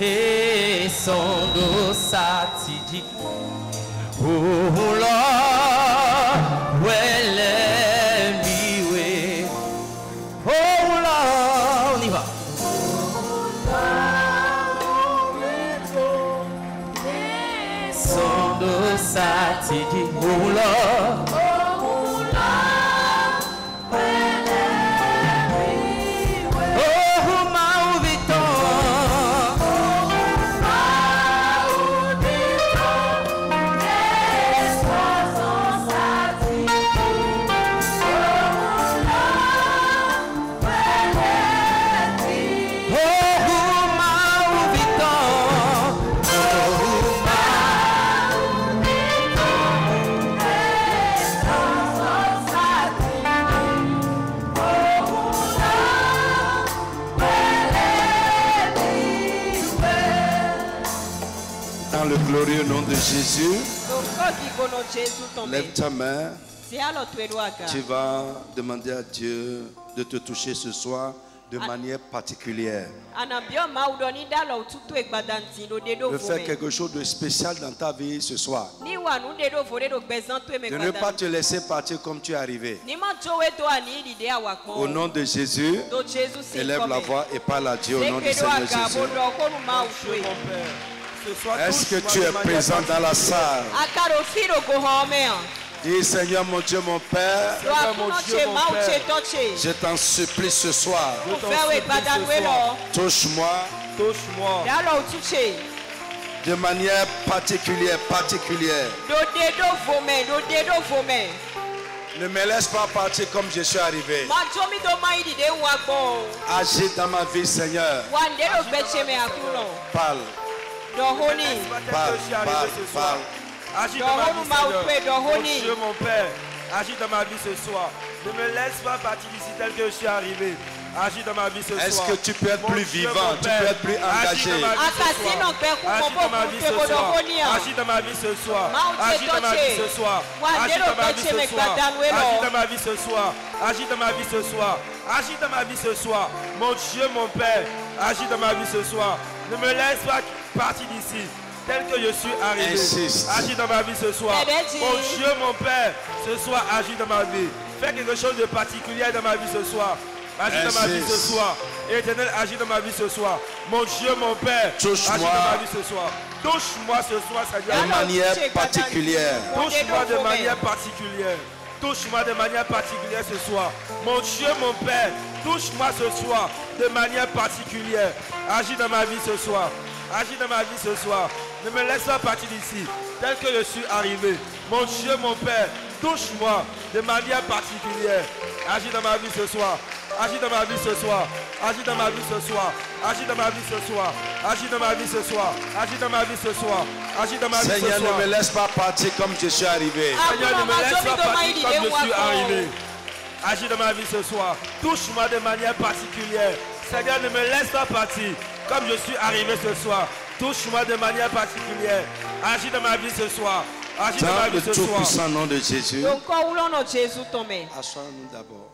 et son dos satidi. Oh Lord, well anyway. Oh Lord, on y va. Son dos satidi. Oh Lord. Le glorieux nom de Jésus, lève ta main. Tu vas demander à Dieu de te toucher ce soir de manière particulière. De faire quelque chose de spécial dans ta vie ce soir. De ne pas te laisser partir comme tu es arrivé. Au nom de Jésus, élève la voix et parle à Dieu au nom du Seigneur Jésus. Est-ce que tu es présent dans la salle? Dis Seigneur mon Dieu mon Père, je t'en supplie ce soir. Touche-moi de manière particulière. Ne me laisse pas partir comme je suis arrivé. Agis dans ma vie Seigneur. Parle. Parle. Agis dans ma vie, Seigneur. Mon Dieu, mon Père, agis dans ma vie ce soir. Ne me laisse pas partir d'ici tel que je suis arrivé. Agis dans ma vie ce soir. Est-ce que tu peux être plus vivant, tu peux être plus engagé? Agis dans ma vie ce soir. Agis dans ma vie ce soir. Agis dans ma vie ce soir. Agis dans ma vie ce soir. Agis dans ma vie ce soir. Agis dans ma vie ce soir. Agis dans ma vie ce soir. Mon Dieu, mon Père, agis dans ma vie ce soir. Ne me laisse pas partir d'ici tel que je suis arrivé. Insiste. Agis dans ma vie ce soir. Mon Dieu, mon Père, ce soir, agis dans ma vie. Fais quelque chose de particulier dans ma vie ce soir. Agis dans ma vie ce soir. Éternel, agis dans ma vie ce soir. Mon Dieu, mon Père, agis dans ma vie ce soir. Touche-moi ce soir, Seigneur. De manière particulière. Touche-moi de manière particulière. Touche-moi de manière particulière ce soir. Mon Dieu, mon Père, touche-moi ce soir de manière particulière. Agis dans ma vie ce soir. Agis dans ma vie ce soir. Ne me laisse pas partir d'ici tel que je suis arrivé. Mon Dieu, mon Père, touche-moi de manière particulière. Agis dans ma vie ce soir. Agis dans ma vie ce soir. Agis dans ma vie ce soir. Agis dans ma vie ce soir. Agis dans ma vie ce soir. Agis dans ma vie ce soir. Agis dans ma vie ce soir. Seigneur, ne me laisse pas partir comme je suis arrivé. Seigneur, ne me laisse pas partir comme je suis arrivé. Agis dans ma vie ce soir. Touche-moi de manière particulière. Seigneur, ne me laisse pas partir comme je suis arrivé ce soir. Touche-moi de manière particulière. Agis dans ma vie ce soir. Agis dans ma vie ce soir. Dans le tout-puissant nom de Jésus. Assois-nous d'abord.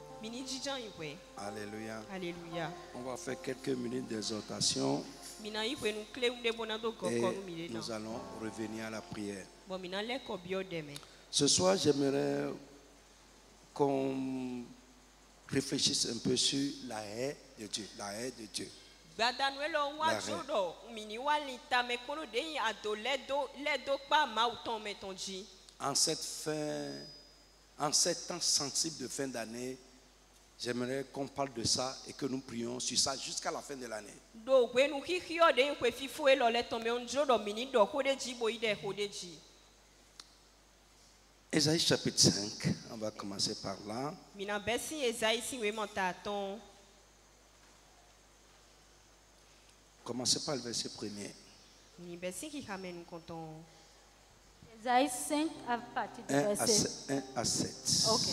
Alléluia. Alléluia. On va faire quelques minutes d'exhortation. Et nous allons revenir à la prière. Ce soir, j'aimerais qu'on réfléchisse un peu sur la haie de Dieu. La haie de Dieu. En cette temps sensible de fin d'année, j'aimerais qu'on parle de ça et que nous prions sur ça jusqu'à la fin de l'année. Ésaïe chapitre 5, on va commencer par là. Commencez par le verset premier. Ésaïe 5 à partir du verset 1 à 7. Ok.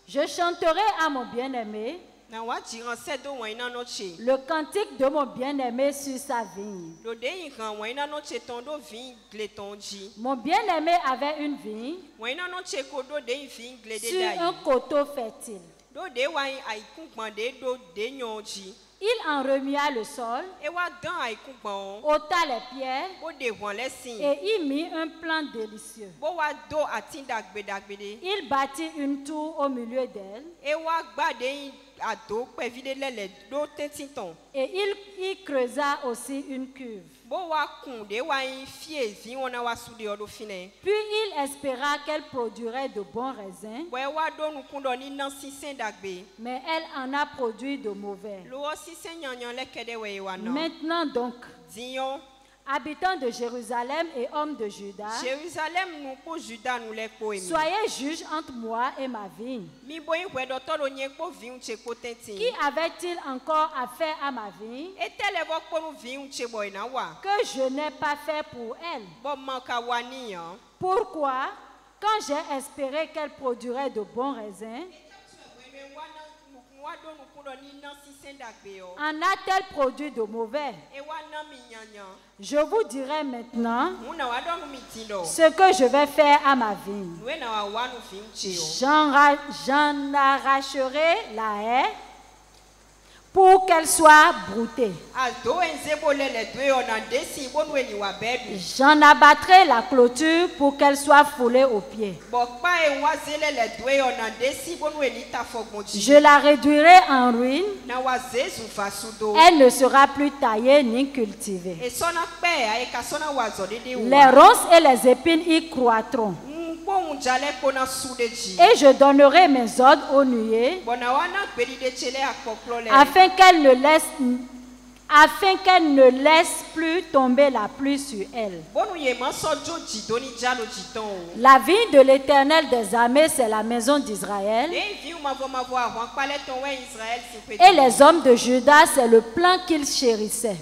Je chanterai à mon bien-aimé le cantique de mon bien-aimé sur sa vigne. Mon bien-aimé avait une vigne sur un coteau fertile. Il en remua le sol, ôta les pierres et y mit un plant délicieux. Il bâtit une tour au milieu d'elle et il y creusa aussi une cuve. Puis il espéra qu'elle produirait de bons raisins, mais elle en a produit de mauvais. Maintenant donc, habitants de Jérusalem et hommes de Juda, soyez juges entre moi et ma vigne. Qui avait-il encore affaire à ma vigne que je n'ai pas fait pour elle? Pourquoi, quand j'ai espéré qu'elle produirait de bons raisins, en a-t-elle produit de mauvais? Je vous dirai maintenant ce que je vais faire à ma vigne. J'en arracherai la haie pour qu'elle soit broutée. J'en abattrai la clôture pour qu'elle soit foulée aux pieds. Je la réduirai en ruine. Elle ne sera plus taillée ni cultivée. Les ronces et les épines y croîtront. Et je donnerai mes ordres aux nuées afin qu'elle ne laisse plus tomber la pluie sur elle. La vigne de l'Éternel des armées, c'est la maison d'Israël. Et les hommes de Juda, c'est le plan qu'ils chérissaient.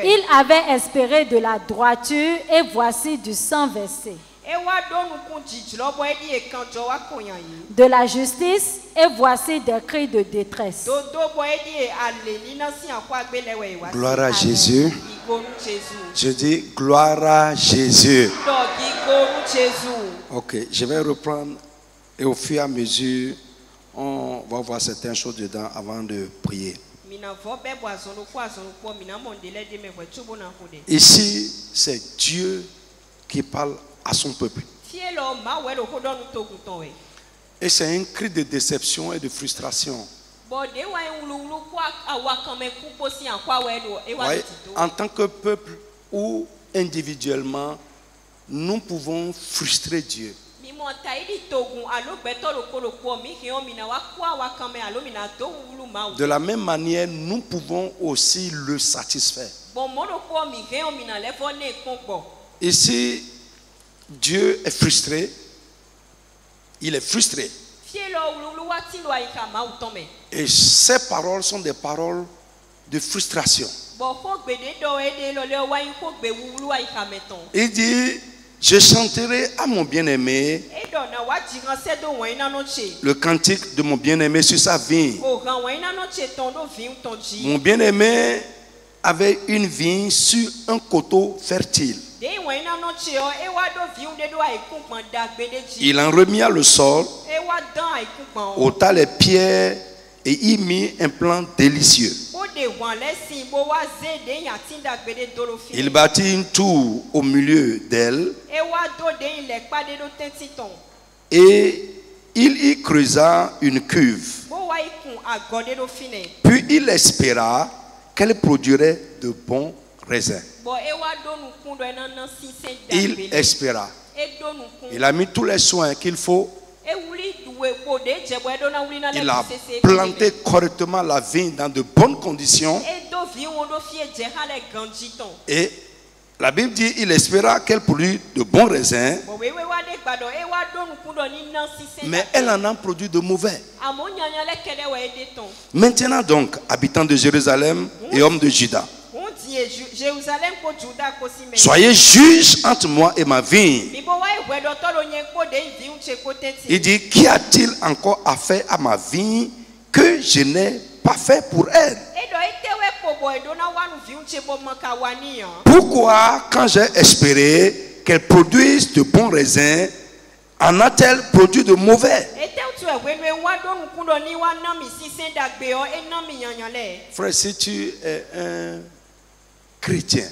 Ils avaient espéré de la droiture et voici du sang versé. De la justice et voici des cris de détresse. Gloire à Jésus. Je dis gloire à Jésus. Ok, je vais reprendre et au fur et à mesure, on va voir certaines choses dedans avant de prier. Ici, c'est Dieu qui parle à son peuple. Et c'est un cri de déception et de frustration. Voyez, en tant que peuple ou individuellement, nous pouvons frustrer Dieu. De la même manière, nous pouvons aussi le satisfaire. Ici, Dieu est frustré. Il est frustré. Et ces paroles sont des paroles de frustration. Il dit, je chanterai à mon bien-aimé le cantique de mon bien-aimé sur sa vigne. Mon bien-aimé avait une vigne sur un coteau fertile. Il en remit le sol, ôta les pierres et y mit un plant délicieux. Il bâtit une tour au milieu d'elle et il y creusa une cuve. Puis il espéra qu'elle produirait de bons raisins. Il espéra. Il a mis tous les soins qu'il faut. Il a planté correctement la vigne dans de bonnes conditions. Et la Bible dit il espéra qu'elle produise de bons raisins. Mais elle en a produit de mauvais. Maintenant donc, habitants de Jérusalem et hommes de Juda, soyez juges entre moi et ma vigne. Il dit, qu'y a-t-il encore à faire à ma vigne que je n'ai pas fait pour elle? Pourquoi, quand j'ai espéré qu'elle produise de bons raisins, en a-t-elle produit de mauvais? Frère, si tu es un chrétien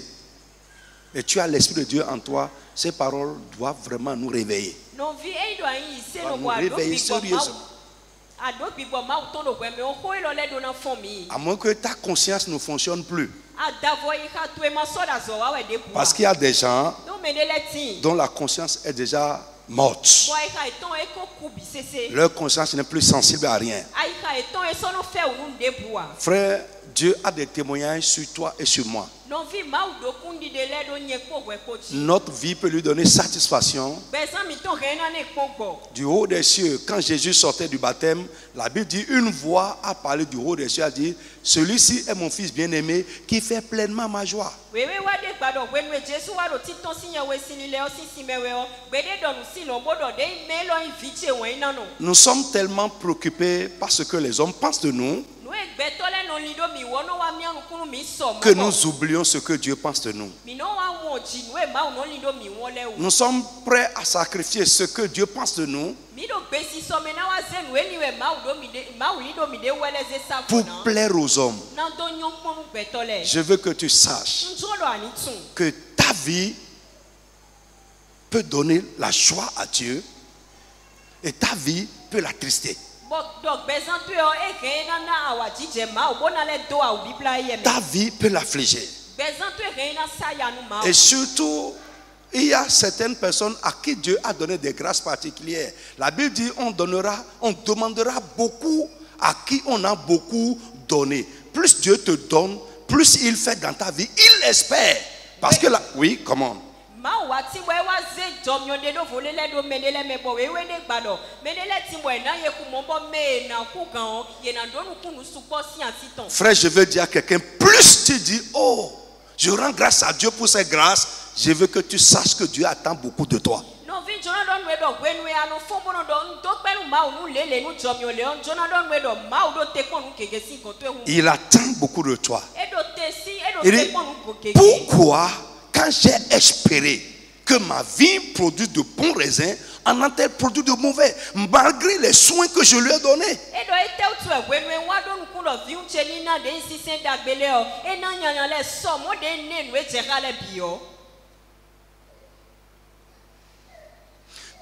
et tu as l'Esprit de Dieu en toi, ces paroles doivent vraiment nous réveiller. Nous réveiller sérieusement. À moins que ta conscience ne fonctionne plus. Parce qu'il y a des gens dont la conscience est déjà morte. Leur conscience n'est plus sensible à rien. Frère, Dieu a des témoignages sur toi et sur moi. Notre vie peut lui donner satisfaction. Du haut des cieux, quand Jésus sortait du baptême, la Bible dit, une voix a parlé du haut des cieux, a dit, celui-ci est mon fils bien-aimé qui fait pleinement ma joie. Nous sommes tellement préoccupés par ce que les hommes pensent de nous que nous oublions ce que Dieu pense de nous. Nous sommes prêts à sacrifier ce que Dieu pense de nous pour plaire aux hommes. Je veux que tu saches que ta vie peut donner la joie à Dieu et ta vie peut l'attrister. Ta vie peut l'affliger. Et surtout, il y a certaines personnes à qui Dieu a donné des grâces particulières. La Bible dit on demandera beaucoup à qui on a beaucoup donné. Plus Dieu te donne, plus il fait dans ta vie, il espère. Parce que là, oui, comment? Frère, je veux dire à quelqu'un, plus tu dis, oh, je rends grâce à Dieu pour ses grâces, je veux que tu saches que Dieu attend beaucoup de toi. Il attend beaucoup de toi. Il dit, pourquoi quand j'ai espéré que ma vie produit de bons raisins, en a-t-elle produit de mauvais, malgré les soins que je lui ai donnés?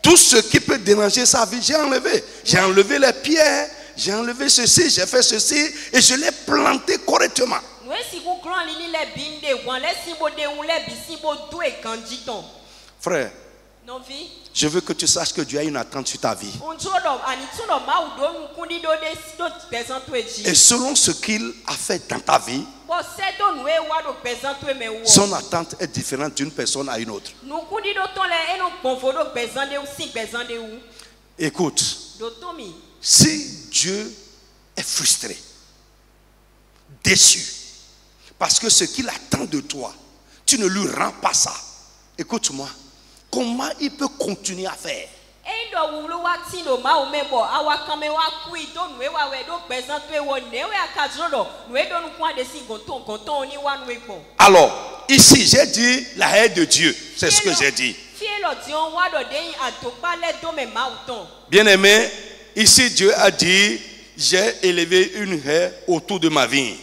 Tout ce qui peut déranger sa vie, j'ai enlevé. J'ai enlevé les pierres, j'ai enlevé ceci, j'ai fait ceci, et je l'ai planté correctement. Frère, je veux que tu saches que Dieu a une attente sur ta vie. Et selon ce qu'il a fait dans ta vie, son attente est différente d'une personne à une autre. Écoute, si Dieu est frustré, déçu, parce que ce qu'il attend de toi, tu ne lui rends pas ça. Écoute-moi, comment il peut continuer à faire? Alors, ici, j'ai dit la haie de Dieu. C'est ce que j'ai dit. Bien-aimé, ici Dieu a dit, j'ai élevé une haie autour de ma vigne.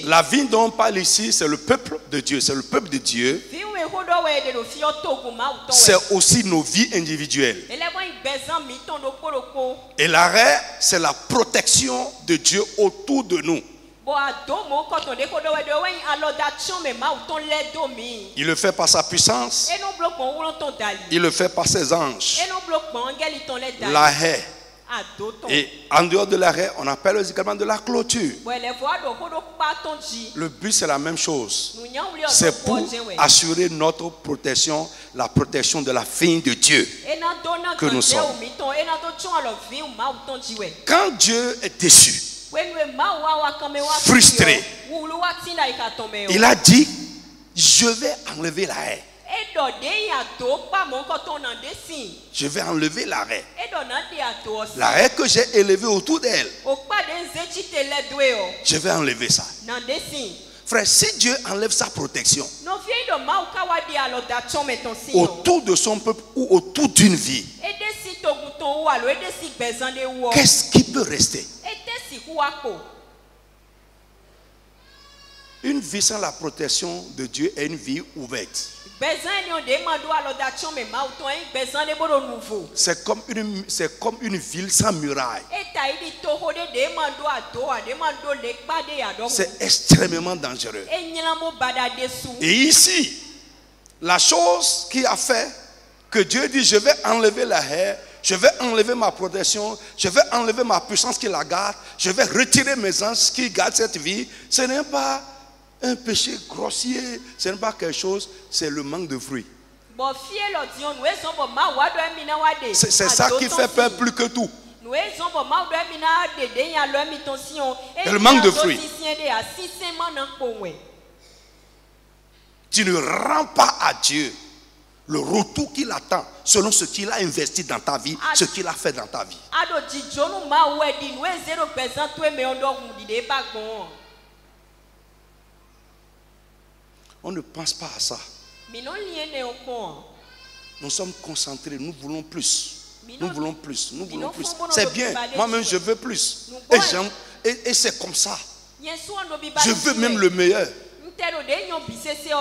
La vigne dont on parle ici, c'est le peuple de Dieu. C'est le peuple de Dieu. C'est aussi nos vies individuelles. Et la haie, c'est la protection de Dieu autour de nous. Il le fait par sa puissance. Il le fait par ses anges. La haie. Et en dehors de la haie, on appelle également de la clôture. Le but, c'est la même chose. C'est pour assurer notre protection, la protection de la vigne de Dieu que nous sommes. Quand Dieu est déçu, frustré, il a dit, je vais enlever la haie. Je vais enlever la haie. La haie que j'ai élevée autour d'elle. Je vais enlever ça. Frère, si Dieu enlève sa protection autour de son peuple ou autour d'une vie, qu'est-ce qui peut rester? Une vie sans la protection de Dieu est une vie ouverte. C'est comme une ville sans muraille. C'est extrêmement dangereux. Et ici, la chose qui a fait que Dieu dit, je vais enlever la haie, je vais enlever ma protection, je vais enlever ma puissance qui la garde, je vais retirer mes anges qui gardent cette vie, ce n'est pas un péché grossier, ce n'est pas quelque chose, c'est le manque de fruits. C'est ça qui fait peur plus que tout. C'est le manque de fruits. Tu ne rends pas à Dieu le retour qu'il attend selon ce qu'il a investi dans ta vie, ce qu'il a fait dans ta vie. On ne pense pas à ça. Nous sommes concentrés, nous voulons plus. Nous voulons plus, nous voulons plus. C'est bien, moi-même je veux plus. Et c'est comme ça. Je veux même le meilleur.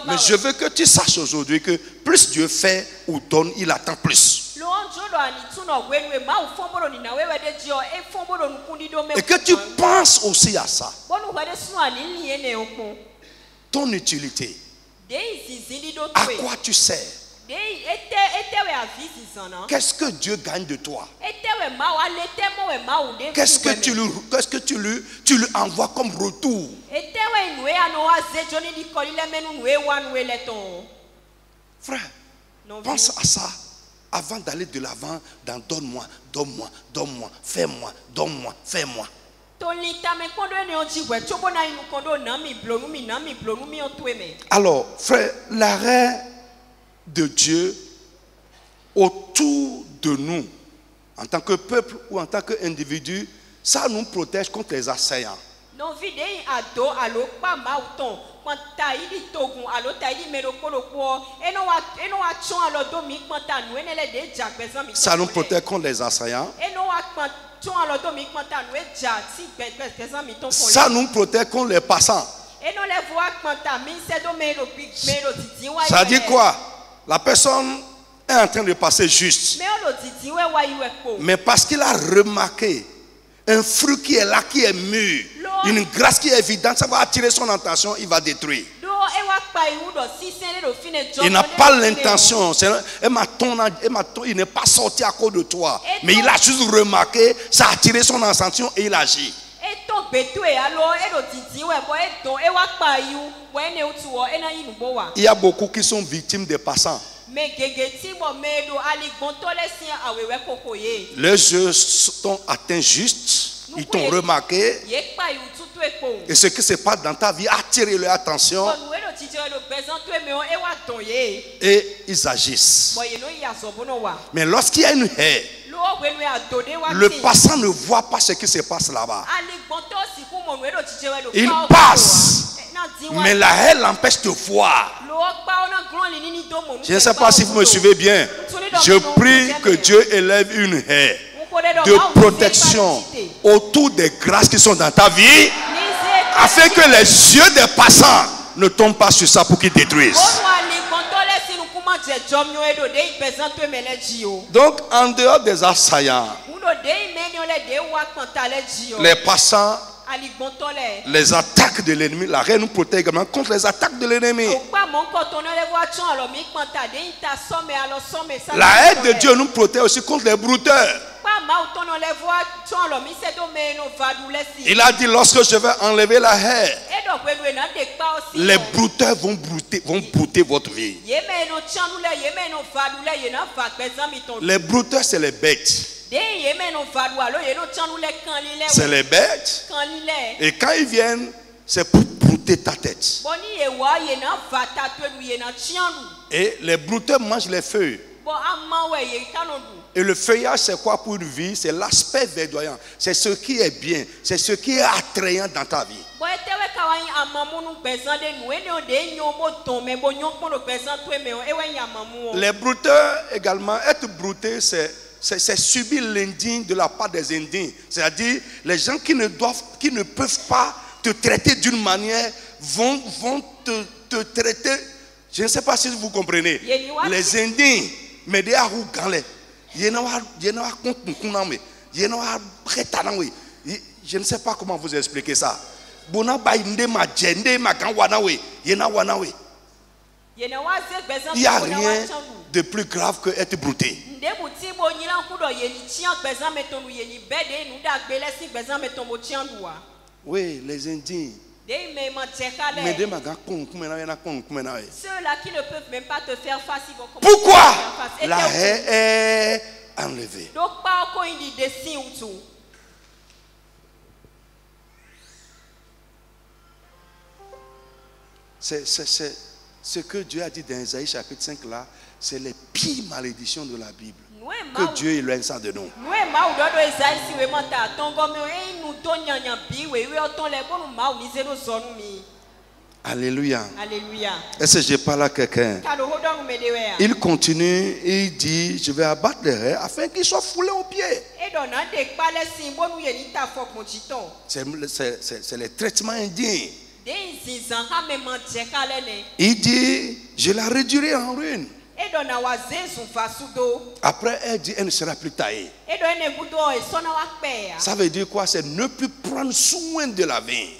Mais je veux que tu saches aujourd'hui que plus Dieu fait ou donne, il attend plus. Et que tu penses aussi à ça. Ton utilité. À quoi tu sers? Qu'est-ce que Dieu gagne de toi? Qu'est-ce que tu lui envoies comme retour? Frère, pense à ça avant d'aller de l'avant dans donne-moi, donne-moi, donne-moi, fais-moi, donne-moi, fais-moi. Alors, frère, l'arrêt de Dieu autour de nous, en tant que peuple ou en tant qu'individu, ça nous protège contre les assaillants. Ça nous protège contre les assaillants. Ça nous protège contre les passants. Ça dit quoi? La personne est en train de passer juste. Mais parce qu'il a remarqué un fruit qui est là, qui est mûr, une grâce qui est évidente, ça va attirer son attention, il va détruire. Il n'a pas l'intention, il n'est pas sorti à cause de toi, mais il a juste remarqué, ça a attiré son attention et il agit. Il y a beaucoup qui sont victimes des passants. Les yeux t'ont atteint juste, ils t'ont remarqué, et ce qui se passe dans ta vie a attiré leur attention et ils agissent. Mais lorsqu'il y a une haie, le passant ne voit pas ce qui se passe là-bas. Il passe, mais la haie l'empêche de voir. Je ne sais pas si vous me suivez bien. Je prie que Dieu élève une haie de protection autour des grâces qui sont dans ta vie, afin que les yeux des passants ne tombent pas sur ça pour qu'ils détruisent. Donc, en dehors des assaillants, les passants, les attaques de l'ennemi, la reine nous protège également contre les attaques de l'ennemi. La haie de Dieu nous protège aussi contre les brouteurs. Il a dit, lorsque je vais enlever la haie, les brouteurs vont brouter votre vie. Les brouteurs, c'est les bêtes. C'est les bêtes. Et quand ils viennent, c'est pour brouter ta tête. Et les brouteurs mangent les feuilles. Et le feuillage, c'est quoi pour une vie? C'est l'aspect verdoyant. C'est ce qui est bien. C'est ce qui est attrayant dans ta vie. Les brouteurs également, être brouté, c'est subir l'indigne de la part des indignes. C'est-à-dire, les gens qui ne peuvent pas te traiter d'une manière vont te traiter. Je ne sais pas si vous comprenez. Les indignes, mais des arrogants, je ne sais pas comment vous expliquer ça. Il n'y a rien de plus grave que être brouté. Oui, les indignes. Ceux-là qui ne peuvent même pas te faire face, ils vont commencer. Pourquoi la haie est enlevée? Ce que Dieu a dit dans Isaïe chapitre 5 là, c'est les pires malédictions de la Bible. Que Dieu éloigne ça de nous. Alléluia. Alléluia. Est-ce que je parle à quelqu'un? Il continue, il dit, je vais abattre les haies afin qu'ils soient foulés aux pieds. C'est les traitements indignes. Il dit, je la réduirai en ruine. Après, elle dit, elle ne sera plus taillée. Ça veut dire quoi? C'est ne plus prendre soin de la vigne.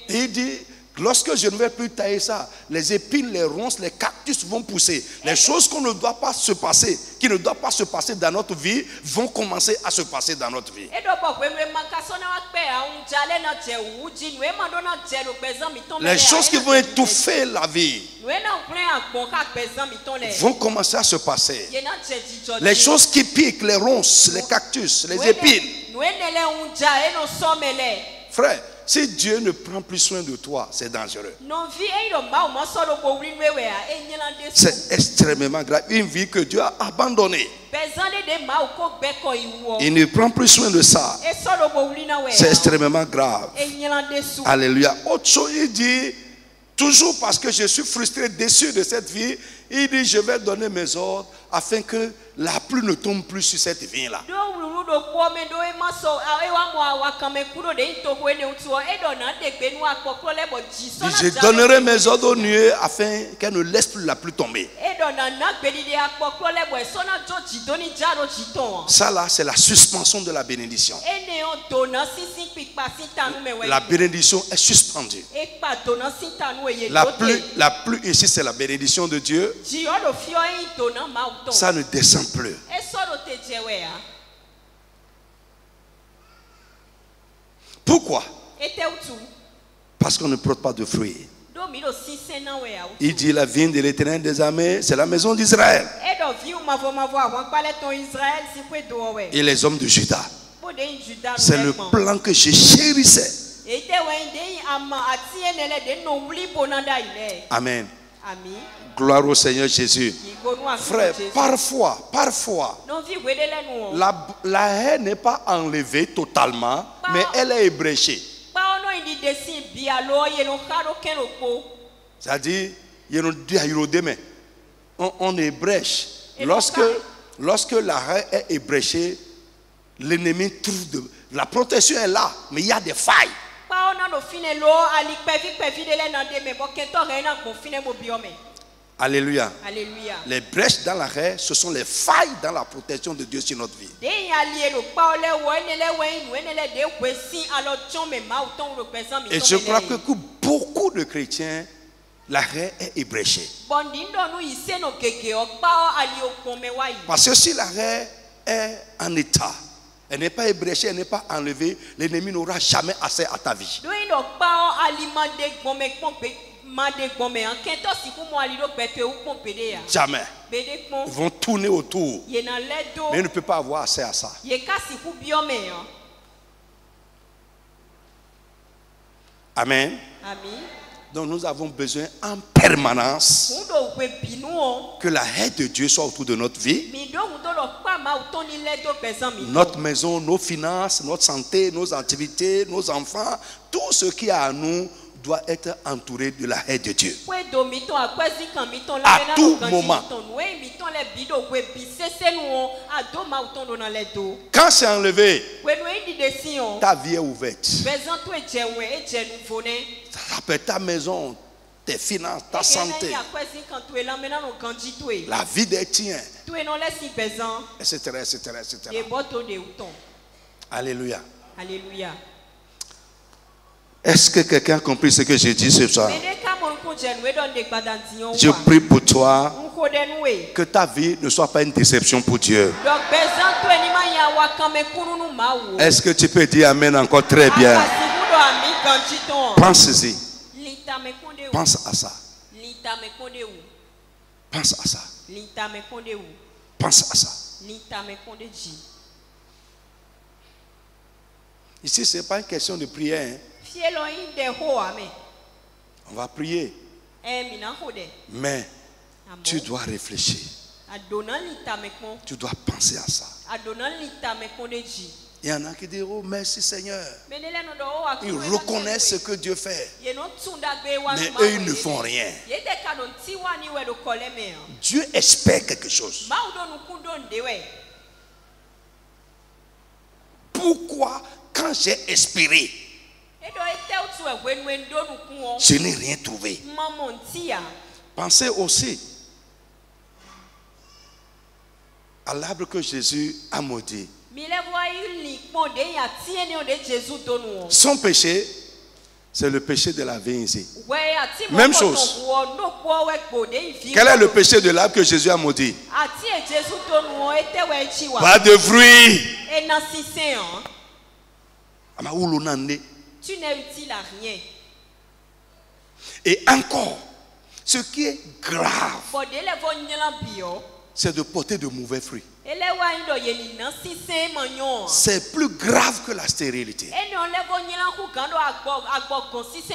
Il dit, lorsque je ne vais plus tailler ça, les épines, les ronces, les cactus vont pousser. Les choses qu'on ne doit pas se passer, qui ne doivent pas se passer dans notre vie, vont commencer à se passer dans notre vie. Les choses qui vont étouffer la vie vont commencer à se passer. Les choses qui piquent, les ronces, les cactus, les épines. Frère, si Dieu ne prend plus soin de toi, c'est dangereux. C'est extrêmement grave. Une vie que Dieu a abandonnée. Il ne prend plus soin de ça. C'est extrêmement grave. Alléluia. Autre chose, il dit, toujours parce que je suis frustré, déçu de cette vie, il dit, je vais donner mes ordres afin que la pluie ne tombe plus sur cette vigne-là. Je donnerai mes ordres aux nuées afin qu'elle ne laisse plus la pluie tomber. Ça là, c'est la suspension de la bénédiction. La bénédiction est suspendue. La pluie ici, c'est la bénédiction de Dieu. Ça ne descend plus. Pourquoi? Parce qu'on ne porte pas de fruits. Il dit la vigne de l'Éternel des armées, c'est la maison d'Israël. Et les hommes de Juda, c'est le plan que je chérissais. Amen. Gloire au Seigneur Jésus. Frère, parfois, la haie n'est pas enlevée totalement, mais elle est ébréchée. C'est-à-dire, on ébrèche. Lorsque la haie est ébréchée, l'ennemi trouve de... La protection est là, mais il y a des failles. Alléluia. Alléluia. Les brèches dans la haie, ce sont les failles dans la protection de Dieu sur notre vie. Et je crois que beaucoup de chrétiens, la haie est ébréchée. Parce que si la haie est en état, elle n'est pas ébréchée, elle n'est pas enlevée, l'ennemi n'aura jamais accès à ta vie. Jamais. Ils vont tourner autour, mais ils ne peuvent pas avoir accès à ça. Amen. Donc nous avons besoin en permanence que la haie de Dieu soit autour de notre vie. Notre maison, nos finances, notre santé, nos activités, nos enfants, tout ce qui est à nous doit être entouré de la haie de Dieu. À tout moment. Quand c'est enlevé, ta vie est ouverte. Ça peut être ta maison, tes finances, ta santé, la vie des tiens, etc., etc., etc. Alléluia. Alléluia. Est-ce que quelqu'un a compris ce que j'ai dit ce soir? Je prie pour toi que ta vie ne soit pas une déception pour Dieu. Est-ce que tu peux dire Amen encore très bien? Pense-y. Pense à ça. Pense à ça. Pense à ça. Ici, ce n'est pas une question de prière. Hein. On va prier. Mais tu dois réfléchir. Tu dois penser à ça. Il y en a qui disent, oh merci Seigneur. Ils reconnaissent ce que Dieu fait. Mais eux, ils ne font rien. Dieu espère quelque chose. Pourquoi, quand j'ai espéré, je n'ai rien trouvé? Pensez aussi à l'arbre que Jésus a maudit. Son péché, c'est le péché de la vigne ici. Même chose. Quel est le péché de l'arbre que Jésus a maudit? Pas de fruits. Tu n'es utile à rien. Et encore, ce qui est grave, c'est de porter de mauvais fruits. C'est plus grave que la stérilité.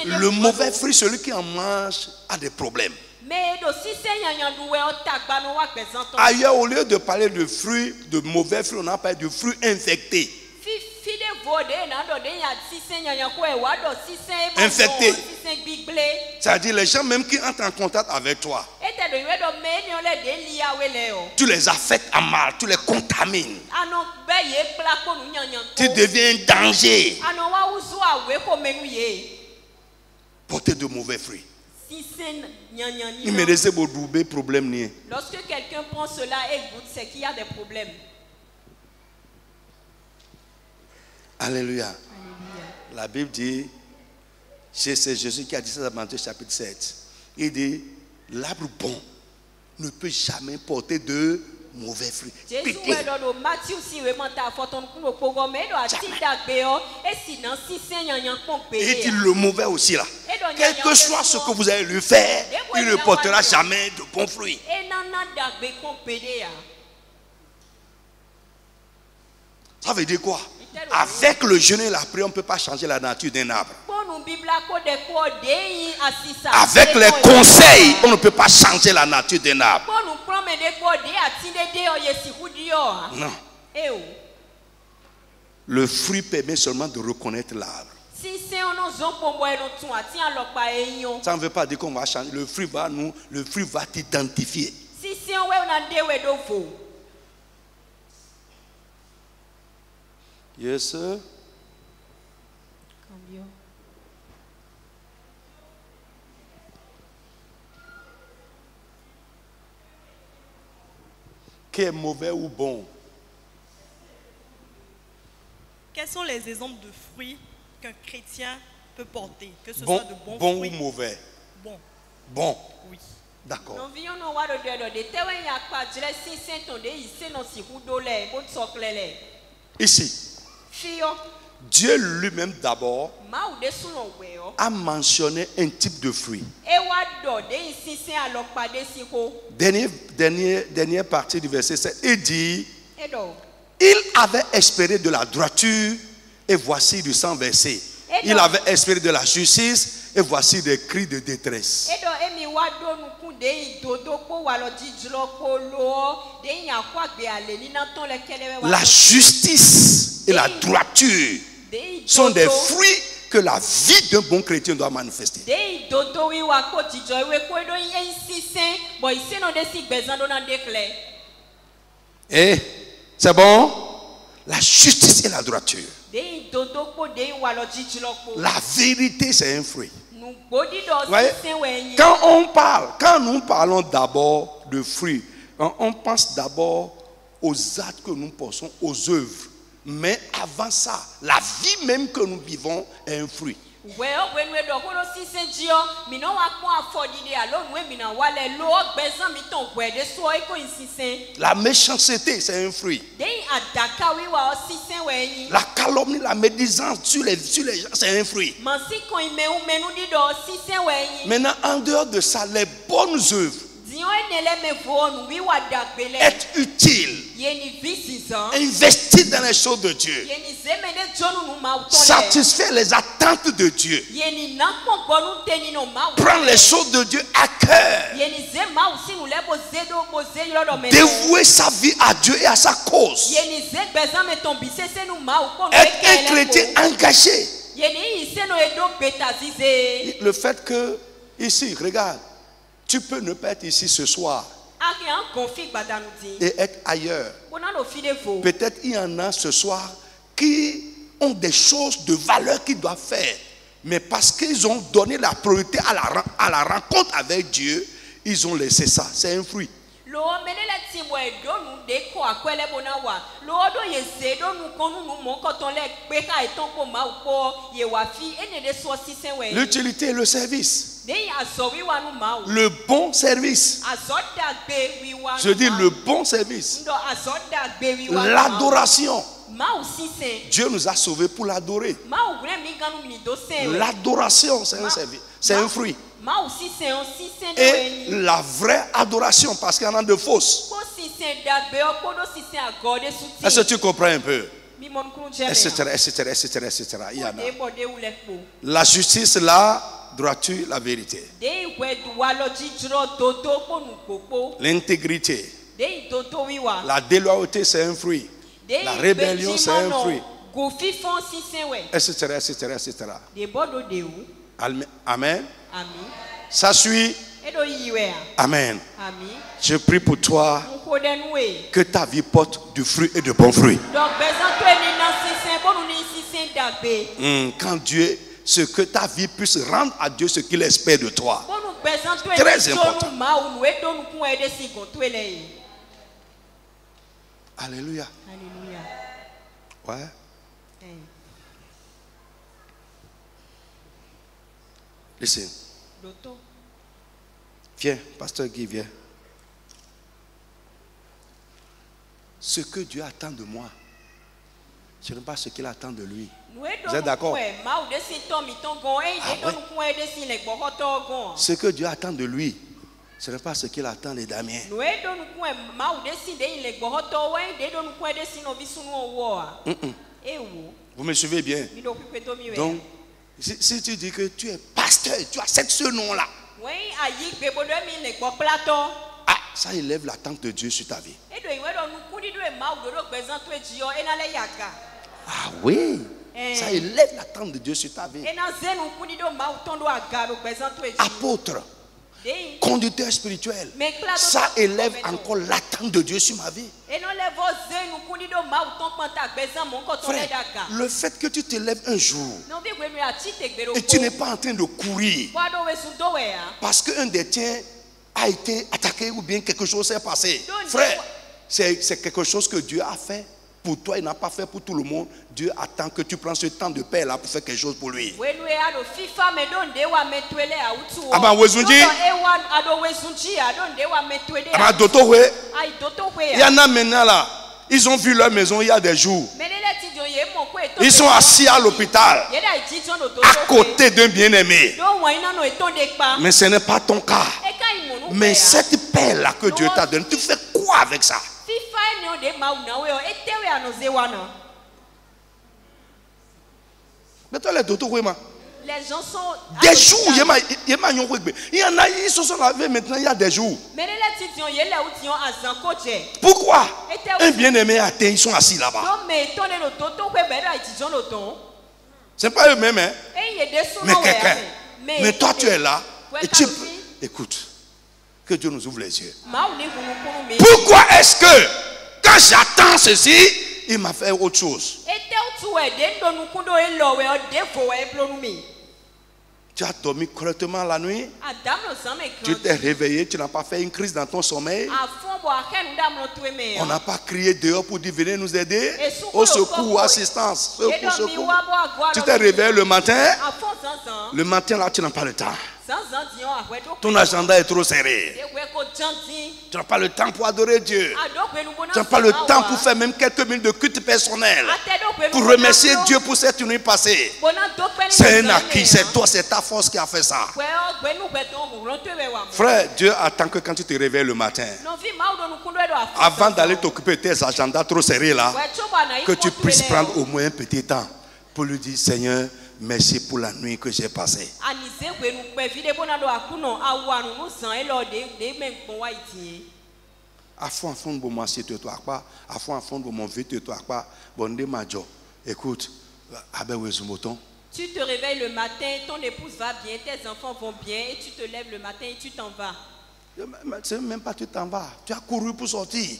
Le mauvais fruit, celui qui en mange a des problèmes. Ailleurs, au lieu de parler de fruits, de mauvais fruits, on a parlé de fruits infectés. Infectés. C'est-à-dire les gens même qui entrent en contact avec toi, tu les affectes à mal, tu les contamines. Tu deviens un danger. Porter de mauvais fruits. Il me laisse beaucoup problème. Lorsque quelqu'un prend cela et goûte, c'est qu'il y a des problèmes. Alléluia. Alléluia. La Bible dit, c'est Jésus qui a dit ça dans Matthieu chapitre 7. Il dit, l'arbre bon ne peut jamais porter de mauvais fruits. Il dit le mauvais aussi là. Quel que soit ce que vous allez lui faire, il ne portera jamais de bons fruits. Ça veut dire quoi? Avec le jeûne et la prière, on ne peut pas changer la nature d'un arbre. Avec les conseils, on ne peut pas changer la nature d'un arbre. Non. Le fruit permet seulement de reconnaître l'arbre. Ça ne veut pas dire qu'on va changer. Le fruit va t'identifier. Yes, sir. Qui est mauvais ou bon? Quels sont les exemples de fruits qu'un chrétien peut porter? Que ce bon, soit de bons bon fruits. Bon ou mauvais? Bon. Bon. Oui. D'accord. Ici, Dieu lui-même d'abord a mentionné un type de fruit. Dernière partie du verset 7, il dit, il avait espéré de la droiture et voici du sang versé. Il avait espéré de la justice et voici des cris de détresse. La justice et la droiture sont des fruits que la vie d'un bon chrétien doit manifester. Et c'est bon? La justice et la droiture. La vérité, c'est un fruit. Ouais. Quand nous parlons d'abord de fruits, on pense d'abord aux actes que nous posons, aux œuvres. Mais avant ça, la vie même que nous vivons est un fruit. La méchanceté, c'est un fruit. La calomnie, la médisance sur les gens, c'est un fruit. Maintenant, en dehors de ça, les bonnes œuvres, être utile, investir dans les choses de Dieu, satisfaire les attentes de Dieu, prendre les choses de Dieu à cœur, dévouer sa vie à Dieu et à sa cause, être un chrétien engagé. Le fait que, ici, regarde, tu peux ne pas être ici ce soir et être ailleurs. Peut-être il y en a ce soir qui ont des choses de valeur qu'ils doivent faire. Mais parce qu'ils ont donné la priorité à la rencontre avec Dieu, ils ont laissé ça. C'est un fruit. L'utilité et le service. Le bon service. Je dis le bon service. L'adoration. Dieu nous a sauvés pour l'adorer. L'adoration, c'est un service. C'est un fruit. Et la vraie adoration, parce qu'il y en a de fausses. Est-ce que tu comprends un peu? Etc. Il y en a. La justice, la droiture, la vérité. L'intégrité. La déloyauté, c'est un fruit. La rébellion, c'est un fruit. Etc. Amen. Ça suit. Amen. Je prie pour toi que ta vie porte du fruit et de bons fruits. Quand Dieu, ce que ta vie puisse rendre à Dieu ce qu'il espère de toi. Très important. Alléluia. Ouais. Listen. Viens, pasteur Guy, viens. Ce que Dieu attend de moi, ce n'est pas ce qu'il attend de lui. Vous êtes d'accord? Ah ouais. Ce que Dieu attend de lui, ce n'est pas ce qu'il attend des Damiens. Vous me suivez bien? Donc, si tu dis que tu es pasteur, tu acceptes ce nom-là. Ah, ça élève l'attente de Dieu sur ta vie. Ah oui, ça élève l'attente de Dieu sur ta vie. Apôtre, conducteur spirituel, ça élève encore l'attente de Dieu sur ma vie. Frère, le fait que tu te lèves un jour et tu n'es pas en train de courir parce qu'un des tiens a été attaqué ou bien quelque chose s'est passé, frère, c'est quelque chose que Dieu a fait pour toi, il n'a pas fait pour tout le monde. Dieu attend que tu prends ce temps de paix là pour faire quelque chose pour lui. Il y en a maintenant là, ils ont vu leur maison il y a des jours. Ils sont assis à l'hôpital, à côté d'un bien-aimé. Mais ce n'est pas ton cas. Mais cette paix là que Dieu t'a donnée, tu fais quoi avec ça? Mais toi les doto, oui, ma. Les gens sont... Des jours, il y en a, ils se sont lavés maintenant, il y a des jours. Pourquoi? Un bien-aimé atteint, ils sont assis là-bas. Ce n'est pas eux-mêmes, hein? Mais quelqu'un. Mais toi, tu es là. Et tu peux... Écoute, que Dieu nous ouvre les yeux. Pourquoi est-ce que, quand j'attends ceci, il m'a fait autre chose? Tu as dormi correctement la nuit. Tu t'es réveillé, tu n'as pas fait une crise dans ton sommeil. On n'a pas crié dehors pour dire venez nous aider. Au secours, assistance. Secours. Tu t'es réveillé le matin. Le matin là, tu n'as pas le temps. Ton agenda est trop serré. Tu n'as pas le temps pour adorer Dieu. Tu n'as pas le temps pour faire même quelques minutes de culte personnel. Pour remercier Dieu pour cette nuit passée. C'est un acquis, c'est toi, c'est ta force qui a fait ça. Frère, Dieu attend que quand tu te réveilles le matin, avant d'aller t'occuper de tes agendas trop serrés là, que tu puisses prendre au moins un petit temps pour lui dire Seigneur, merci pour la nuit que j'ai passée. Écoute, tu te réveilles le matin, ton épouse va bien, tes enfants vont bien, et tu te lèves le matin et tu t'en vas. Même pas tu t'en vas, tu as couru pour sortir.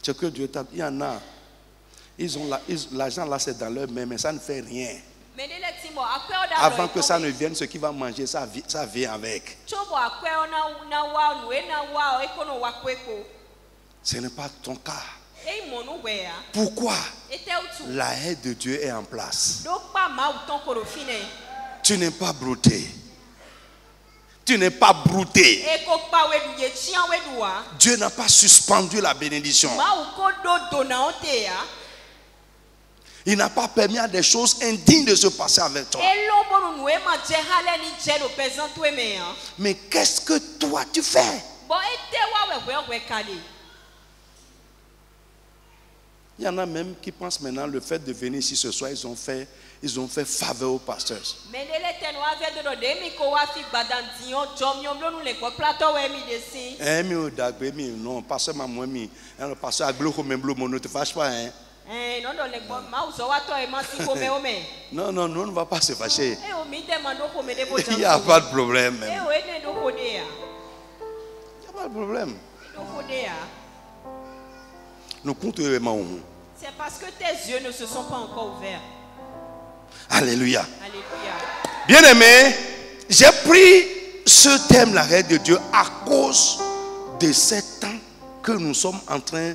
C'est que Dieu t'a dit, il y en a, l'argent là c'est dans leur main, mais ça ne fait rien. Avant que ça ne vienne, ce qui va manger, ça vient avec. Ce n'est pas ton cas. Pourquoi? La aide de Dieu est en place. Tu n'es pas brouté. Tu n'es pas brouté. Dieu n'a pas suspendu la bénédiction. Il n'a pas permis à des choses indignes de se passer avec toi. Mais qu'est-ce que toi tu fais? Il y en a même qui pensent maintenant le fait de venir ici ce soir, ils ont fait faveur aux pasteurs. Non, pasteur m'a moi mis. Le pasteur a gloko même bleu, ne te fâche pas, hein. Non, non, nous on ne va pas se fâcher. Il n'y a pas de problème. Il n'y a pas de problème. C'est parce que tes yeux ne se sont pas encore ouverts. Alléluia. Bien aimé, j'ai pris ce thème, la reine de Dieu, à cause de ce temps que nous sommes en train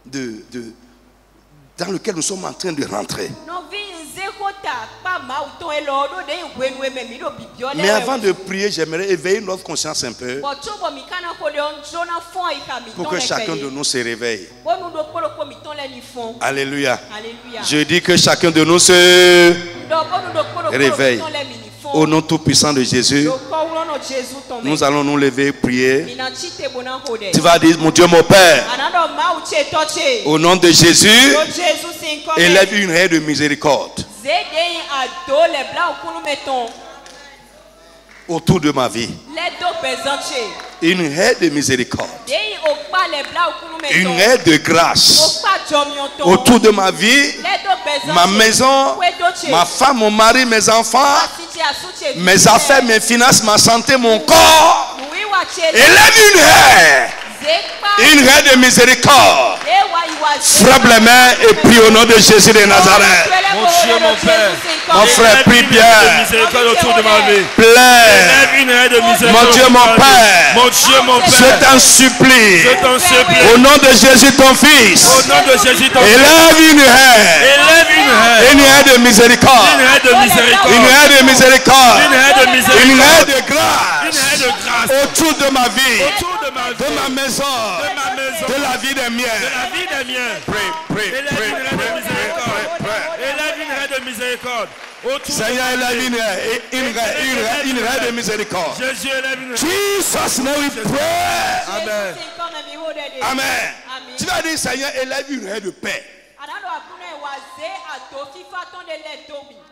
dans lequel nous sommes en train de rentrer. Mais avant de prier, j'aimerais éveiller notre conscience un peu pour que chacun de nous se réveille. Alléluia. Je dis que chacun de nous se réveille. Au nom tout puissant de Jésus, nous allons nous lever et prier. Tu vas dire, mon Dieu, mon Père, au nom de Jésus, élève une haie de miséricorde autour de ma vie. Une haie de miséricorde. Une haie de grâce autour de ma vie, ma maison, ma femme, mon mari, mes enfants, mes affaires, mes finances, ma santé, mon corps. Élève une haie de miséricorde. Frappe les mains et prie au nom de Jésus de Nazareth. Mon Dieu, mon Père, mon frère, prie bien. Autour de ma vie. Mon Dieu, mon Père, mon Dieu, mon Père, je t'en supplie. Au nom de Jésus, ton Fils, élève une haie de miséricorde, une haie de miséricorde, une haie de grâce autour de ma vie, de ma maison, de la vie des miens. Seigneur, élève une haie de miséricorde. Jesus, now we pray. Amen. Amen. Tu vas dire, Seigneur, élève une haie de paix.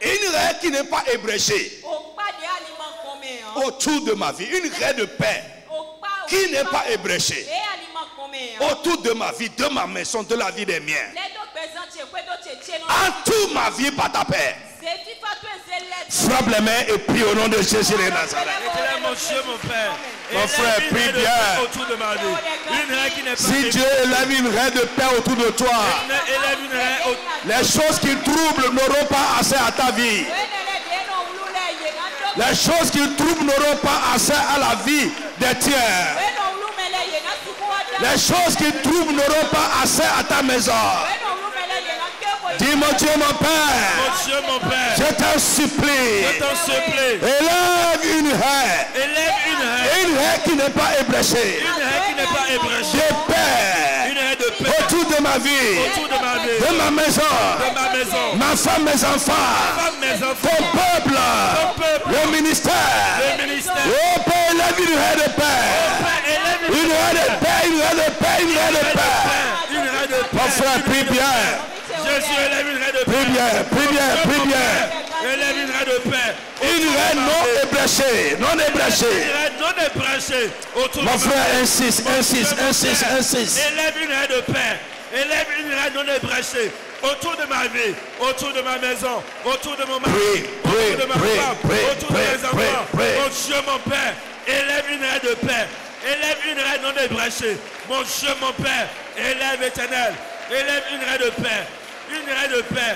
Une raie qui n'est pas ébréchée autour de ma vie. Une raie de paix qui n'est pas ébréchée autour de ma vie, de ma maison, de la vie des miens. Entoure ma vie par ta paix. Frappe les mains et prie au nom de Jésus de Nazareth. Mon Dieu, mon Père. Mon frère, prie bien. Autour de ma vie. Si Dieu élève une raie de paix autour de toi, les choses qui troublent n'auront pas accès à ta vie. Les choses qui troublent n'auront pas accès à la vie des tiers. Les choses qui troublent n'auront pas accès à ta maison. Dis mon Dieu, mon Père, je t'en supplie, élève une haie qui n'est pas ébréchée, de paix autour de ma vie, de ma maison, ma femme, mes enfants, ton peuple, le ministère. Oh Père, élève une haie de paix, une haie de paix, une haie de paix, une haie de paix. Mon frère, prie bien. Jésus, élève une raie de paix. Prie bien. Élève une raie de paix. Une raie non ébréchée. Une raie non ébréchée. Mon frère, insiste. Élève une raie de paix. Élève une raie non ébréchée. Autour de ma vie, autour de ma maison, autour de mon mari, autour de ma femme, autour de mes enfants. Mon Dieu, mon Père, élève une raie de paix. Élève une raie non ébréchée. Mon Dieu, mon Père, élève éternel. Élève une raie de paix. Une raie de paix.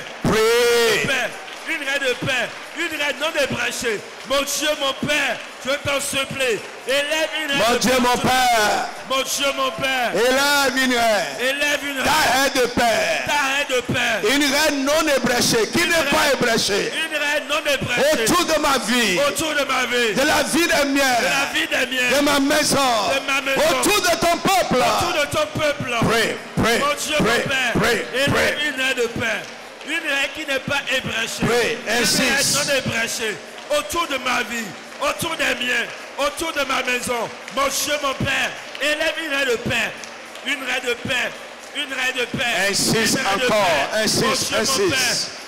Une raie de paix. Une raie non débranchée. Mon Dieu, mon Père, je t'en supplie. Élève une raie. Mon Dieu, mon Père. Mon Dieu, mon Père. Élève une raie. Élève une raie. Ta raie de paix. Ta raie de paix. Une raie non ébréchée. Qui n'est pas ébréchée. Une raie non ébréchée. Autour de ma vie. Autour de ma vie. De la vie des miens. De la vie des miens. De ma maison. De ma maison. Autour de ton peuple. Autour de ton peuple. Prie. Mon Dieu, mon Père. Élève une raie de paix. Une raie qui n'est pas ébréchée. Une raie non ébréchée. Autour de ma vie. Autour des miens. Autour de ma maison. Mon Dieu, mon Père. Élève une raie de paix. Une raie de paix. Une raie de paix. Insiste encore. Insiste.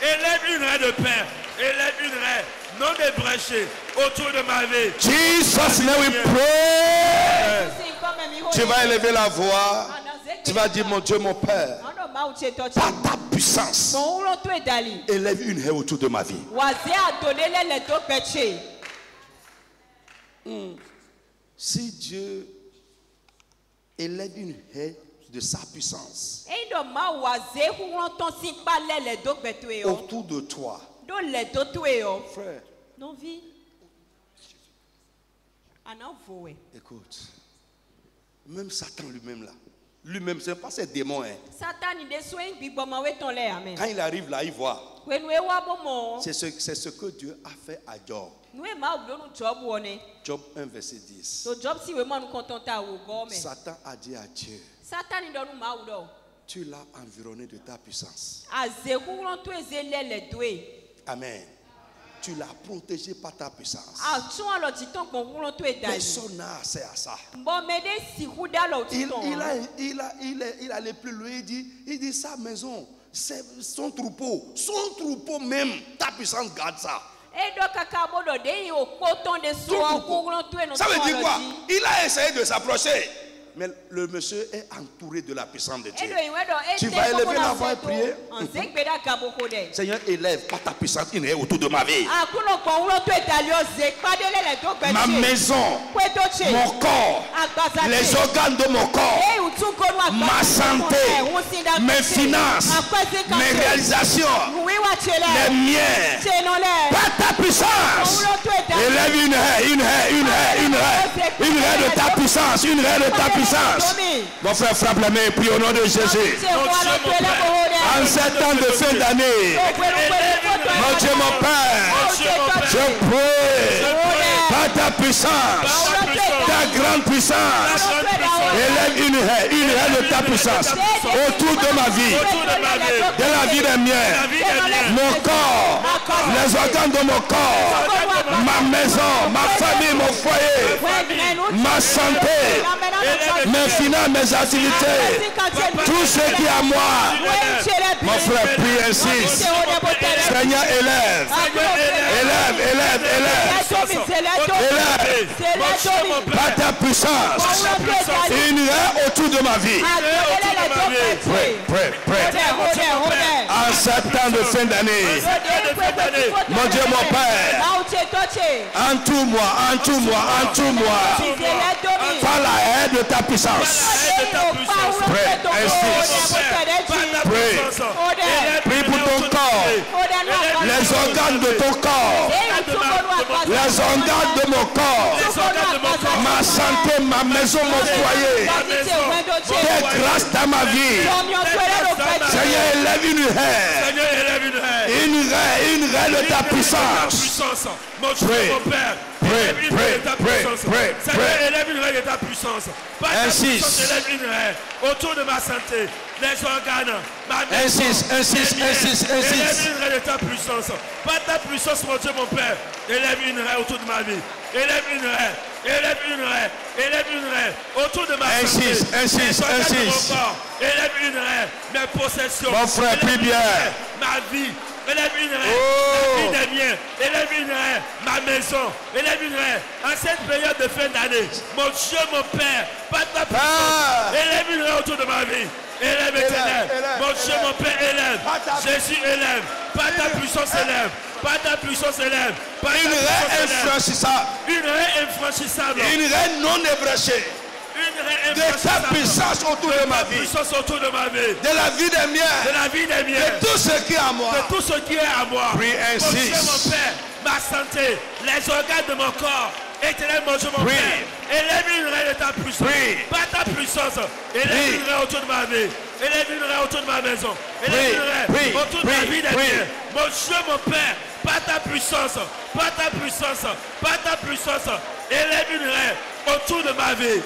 Élève une raie de paix. Élève une raie non débranchée autour de ma vie. Jesus, now we pray. Tu vas élever la voix. Tu vas dire, mon Dieu, mon Père, par ta puissance, élève une haie autour de ma vie. Si Dieu élève une haie de sa puissance autour de toi, frère, écoute, même Satan lui-même là, lui-même, ce n'est pas ces démons. Quand il arrive là, il voit. C'est ce que Dieu a fait à Job. Job 1, verset 10. Satan a dit à Dieu, tu l'as environné de ta puissance. Amen. Tu l'as protégé par ta puissance. Personne n'a accès à ça. Il allait plus loin. Il dit sa maison, c'est son troupeau. Son troupeau même, ta puissance garde ça. Ça veut dire quoi? Il a essayé de s'approcher. Mais le monsieur est entouré de la puissance de Dieu. Tu vas élever la voix et prier. Seigneur, élève par ta puissance une haie autour de ma vie. Ma maison, mon corps, les organes de mon corps, ma santé, mes finances, mes réalisations, les miens. Par ta puissance, élève une haie de ta puissance, une haie de ta puissance. Mon frère, frappe la main et prie au nom de Jésus. En ces temps de fin d'année, mon Dieu, mon Père, je prie par ta puissance, ta grande puissance, élève une haie de ta puissance autour de ma vie, de la vie des miens, mon corps, les organes de mon corps, ma maison, ma famille, mon foyer, ma santé, mes finances, mes activités, tout ce qui est à moi. Mon frère, prie, insiste. Seigneur, élève. Par ta puissance. Une raie autour de ma vie. En 7 ans de fin d'année. Mon Dieu, mon Père. Entoure-moi. Par la aide de ta puissance. Prie pour ton corps. Les organes de ton corps. Les organes de mon corps. Ma santé, ma maison, mon foyer. Fais grâce dans ma vie. Seigneur, élève une haie. Une haie de ta puissance. Mon Dieu, mon Père. Élève une haie de ta puissance. Seigneur, élève une haie de ta puissance. Élève une haie autour de ma santé. Les organes, ma maison. Insiste. Élève une haie de ta puissance. Pas ta puissance, mon Dieu, mon Père. Élève une haie autour de ma vie. Élève une haie autour de ma santé. Insiste. Élève une haie, mes possessions. Mon frère, prie bien. Ma vie. Élève une haie, la vie des miens. Élève une haie, ma maison. Élève une haie. En cette période de fin d'année, mon Dieu, mon Père, pas ta puissance. Élève une haie autour de ma vie. Élève éternel. Mon Dieu, mon Père, élève. Jésus, élève. Pas ta puissance, élève. Pas ta puissance, élève. Une haie infranchissable. Une haie infranchissable. Une haie non ébréchée. De ta puissance autour de ma vie. De la vie des miens. De tout ce qui est à moi. Prie ainsi. Mon Dieu, mon Père, ma santé, les organes de mon corps. Éternel, mon Dieu, mon Père. Élève une haie de ta puissance. Pas ta puissance. Élève une haie autour de ma vie. Élève une haie autour de ma maison. Élève une haie autour de ma vie des miens. Mon Dieu, mon Père, pas ta puissance. Élève une haie autour de ma vie.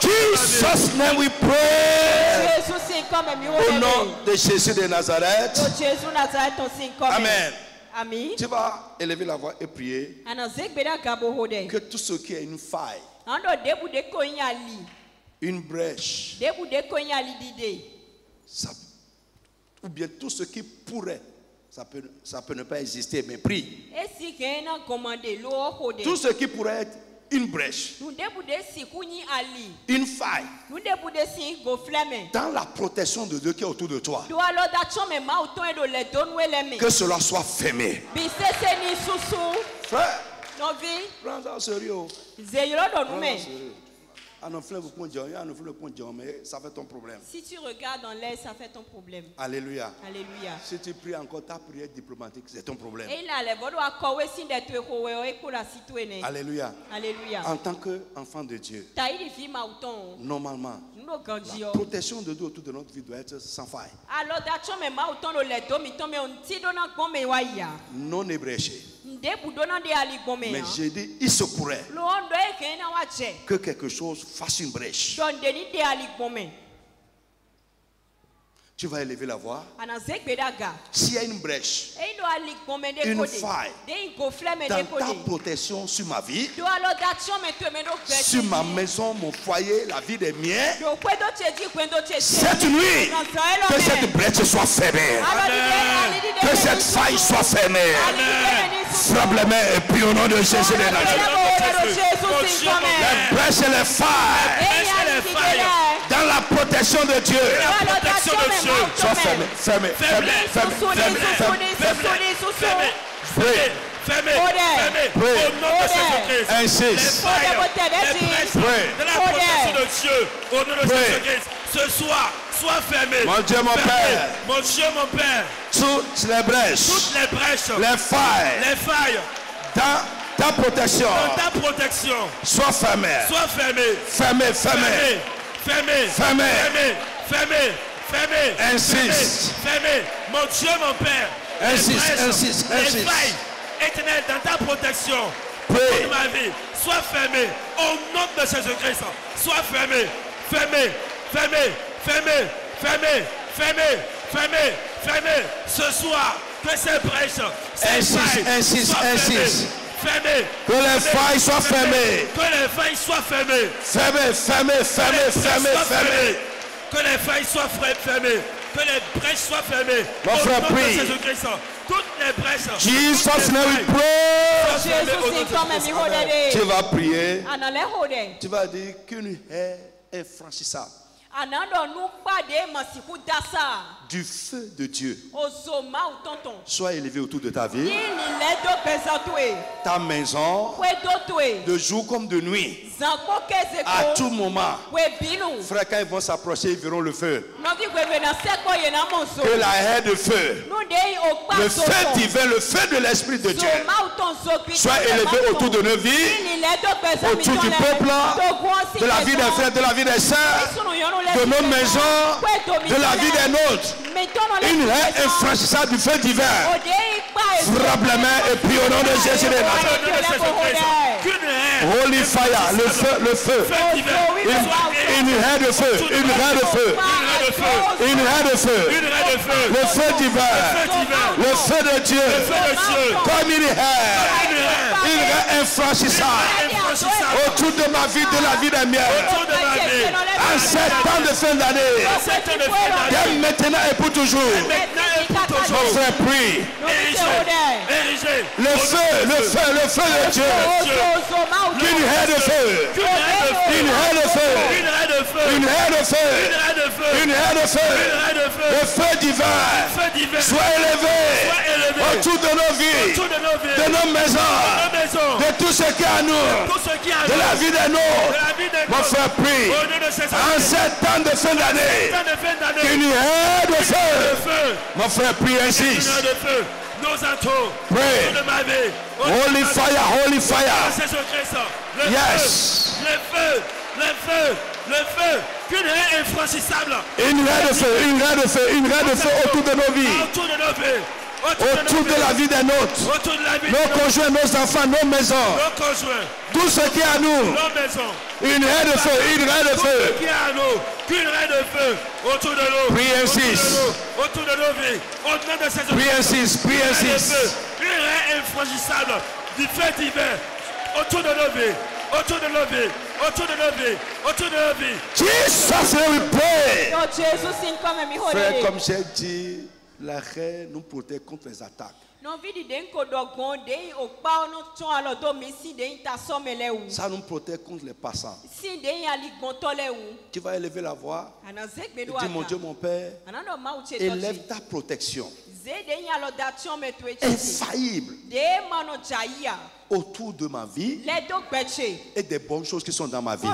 Jesus' name we pray. Au nom de Jésus de Nazareth. Amen. Tu vas élever la voix et prier que tout ce qui est une faille, une brèche, ou bien tout ce qui pourrait, ça peut ne pas exister, mais prie. Tout ce qui pourrait être une brèche, une faille dans la protection de Dieu qui est autour de toi, que cela soit fermé. Frère, prends ça au sérieux. Mais ça fait ton problème. Si tu regardes en l'air, ça fait ton problème. Alléluia. Alléluia. Si tu pries encore ta prière diplomatique, c'est ton problème. Alléluia. Alléluia. En tant qu'enfant de Dieu, normalement, la protection de Dieu autour de notre vie doit être sans faille. Non ébréché. Mais j'ai dit, il se pourrait que quelque chose fasse une brèche. Tu vas élever la voix. S'il y a une brèche, une faille dans ta protection sur ma vie, sur ma maison, mon foyer, la vie des miens, cette nuit, que cette brèche soit fermée. Que cette faille soit fermée. Frappe les mains et puis au nom de Jésus de Nazareth. Les brèches et les failles dans la protection de Dieu. Sois fermé. Fermez. Au nom de Jésus-Christ. Insiste. De la protection de Dieu. Au nom de Jésus-Christ. Ce soir, sois fermé. Mon Dieu, mon Père. Mon Dieu, mon Père. Toutes les brèches. Les failles. Dans ta protection. Sois fermé. Fermé. Insiste. Mon Dieu, mon Père. Insiste. Les failles éternelles dans ta protection. Pour ma vie. Sois fermé. Au nom de Jésus-Christ. Sois fermé. Ce soir, que ces brèches. Insiste. Fermé. Que les failles soient fermées. Fermé. Que les failles soient fermées. Que les brèches soient fermées. Mon frère, prie. Toutes les brèches. Jesus name we pray. Tu vas prier. Tu vas dire qu'une haie infranchissable du feu de Dieu soit élevé autour de ta vie, ta maison, de jour comme de nuit, à tout moment. Frère, quand ils vont s'approcher, ils verront le feu. Que la haie de feu, le feu divin, le feu de l'Esprit de Dieu soit élevé autour de nos vies, autour du peuple, de la vie des frères, de la vie des sœurs, de nos maisons, de la vie des nôtres. Une haie infranchissable du feu divin. Frappe les mains et prie au nom de Jésus de Nazareth. Holy fire, le feu. Une haie de feu, une haie de feu. Une haie de feu. Le feu divin. Le feu de Dieu. Comme une haie infranchissable autour de ma vie, de la vie des miens. En 7 ans de fin d'année, dès maintenant et pour toujours. Mon frère, prie. Le feu de Dieu. Une haie de feu. Une haie de feu. Une haie de feu. Une haie de feu. Le feu divin soit élevé autour de nos vies, de nos maisons, de tout ce qui est à nous, de la vie des nôtres. Mon frère, prie. En 7 ans de fin d'année, une haie de feu. Mon frère, prie ainsi. Pray. Holy fire, holy fire. Yes. Le feu. Qu'une haie infranchissable. Une haie de feu autour de nos vies. Autour de la vie des nôtres, nos conjoints, nos enfants, nos maisons, tout ce qui est à nous. Une haie de feu, une haie de feu. Qu'une haie de feu autour de nous. Prie ainsi. Autour de nos vies. Au-delà de ces prie ainsi. Une haie infranchissable du feu divin autour de nos vies. Autour de nos vies. Autour de nos vies. Autour de nos vies. Jesus, we pray. Frère, comme j'ai dit, la haie nous protège contre les attaques. Ça nous protège contre les passants. Tu vas élever la voix et dire, mon Dieu, mon Père, élève ta protection infaillible autour de ma vie et des bonnes choses qui sont dans ma vie.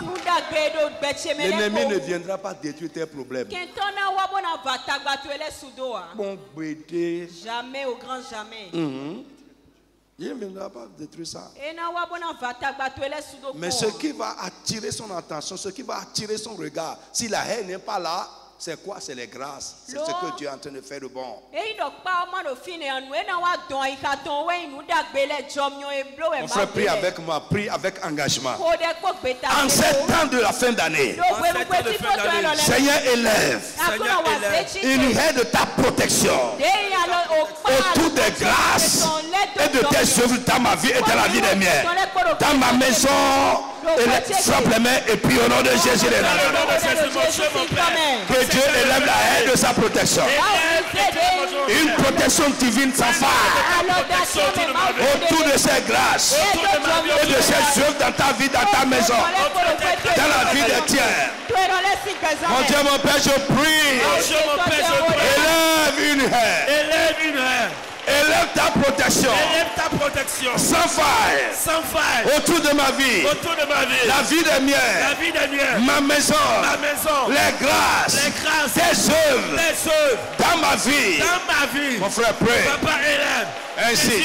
L'ennemi ne viendra pas détruire tes problèmes. Bon bébé. Jamais, au grand jamais. Il ne viendra pas détruire ça. Mais ce qui va attirer son attention, ce qui va attirer son regard, si la haine n'est pas là, c'est quoi? C'est les grâces. C'est ce que Dieu est en train de faire de bon. Mon frère, prie avec moi, prie avec engagement. En 7 ans de la fin d'année, Seigneur, élève une haie de ta protection autour des grâces et de tes œuvres dans ma vie et dans la vie des miens. Dans ma maison, frappe les mains et prie au nom de Jésus de Nazareth. Que Dieu élève la haie de sa protection. Une protection divine sans faille autour de ses grâces et de ses œuvres dans ta vie, dans ta maison, dans la vie des tiens. Mon Dieu, mon Père, je prie. Élève une haie. Élève ta protection. Sans faille. Autour de ma vie. La vie des miens. Ma maison. Les grâces. Tes œuvres. Dans ma vie. Mon frère, prie. Papa, élève. Ainsi.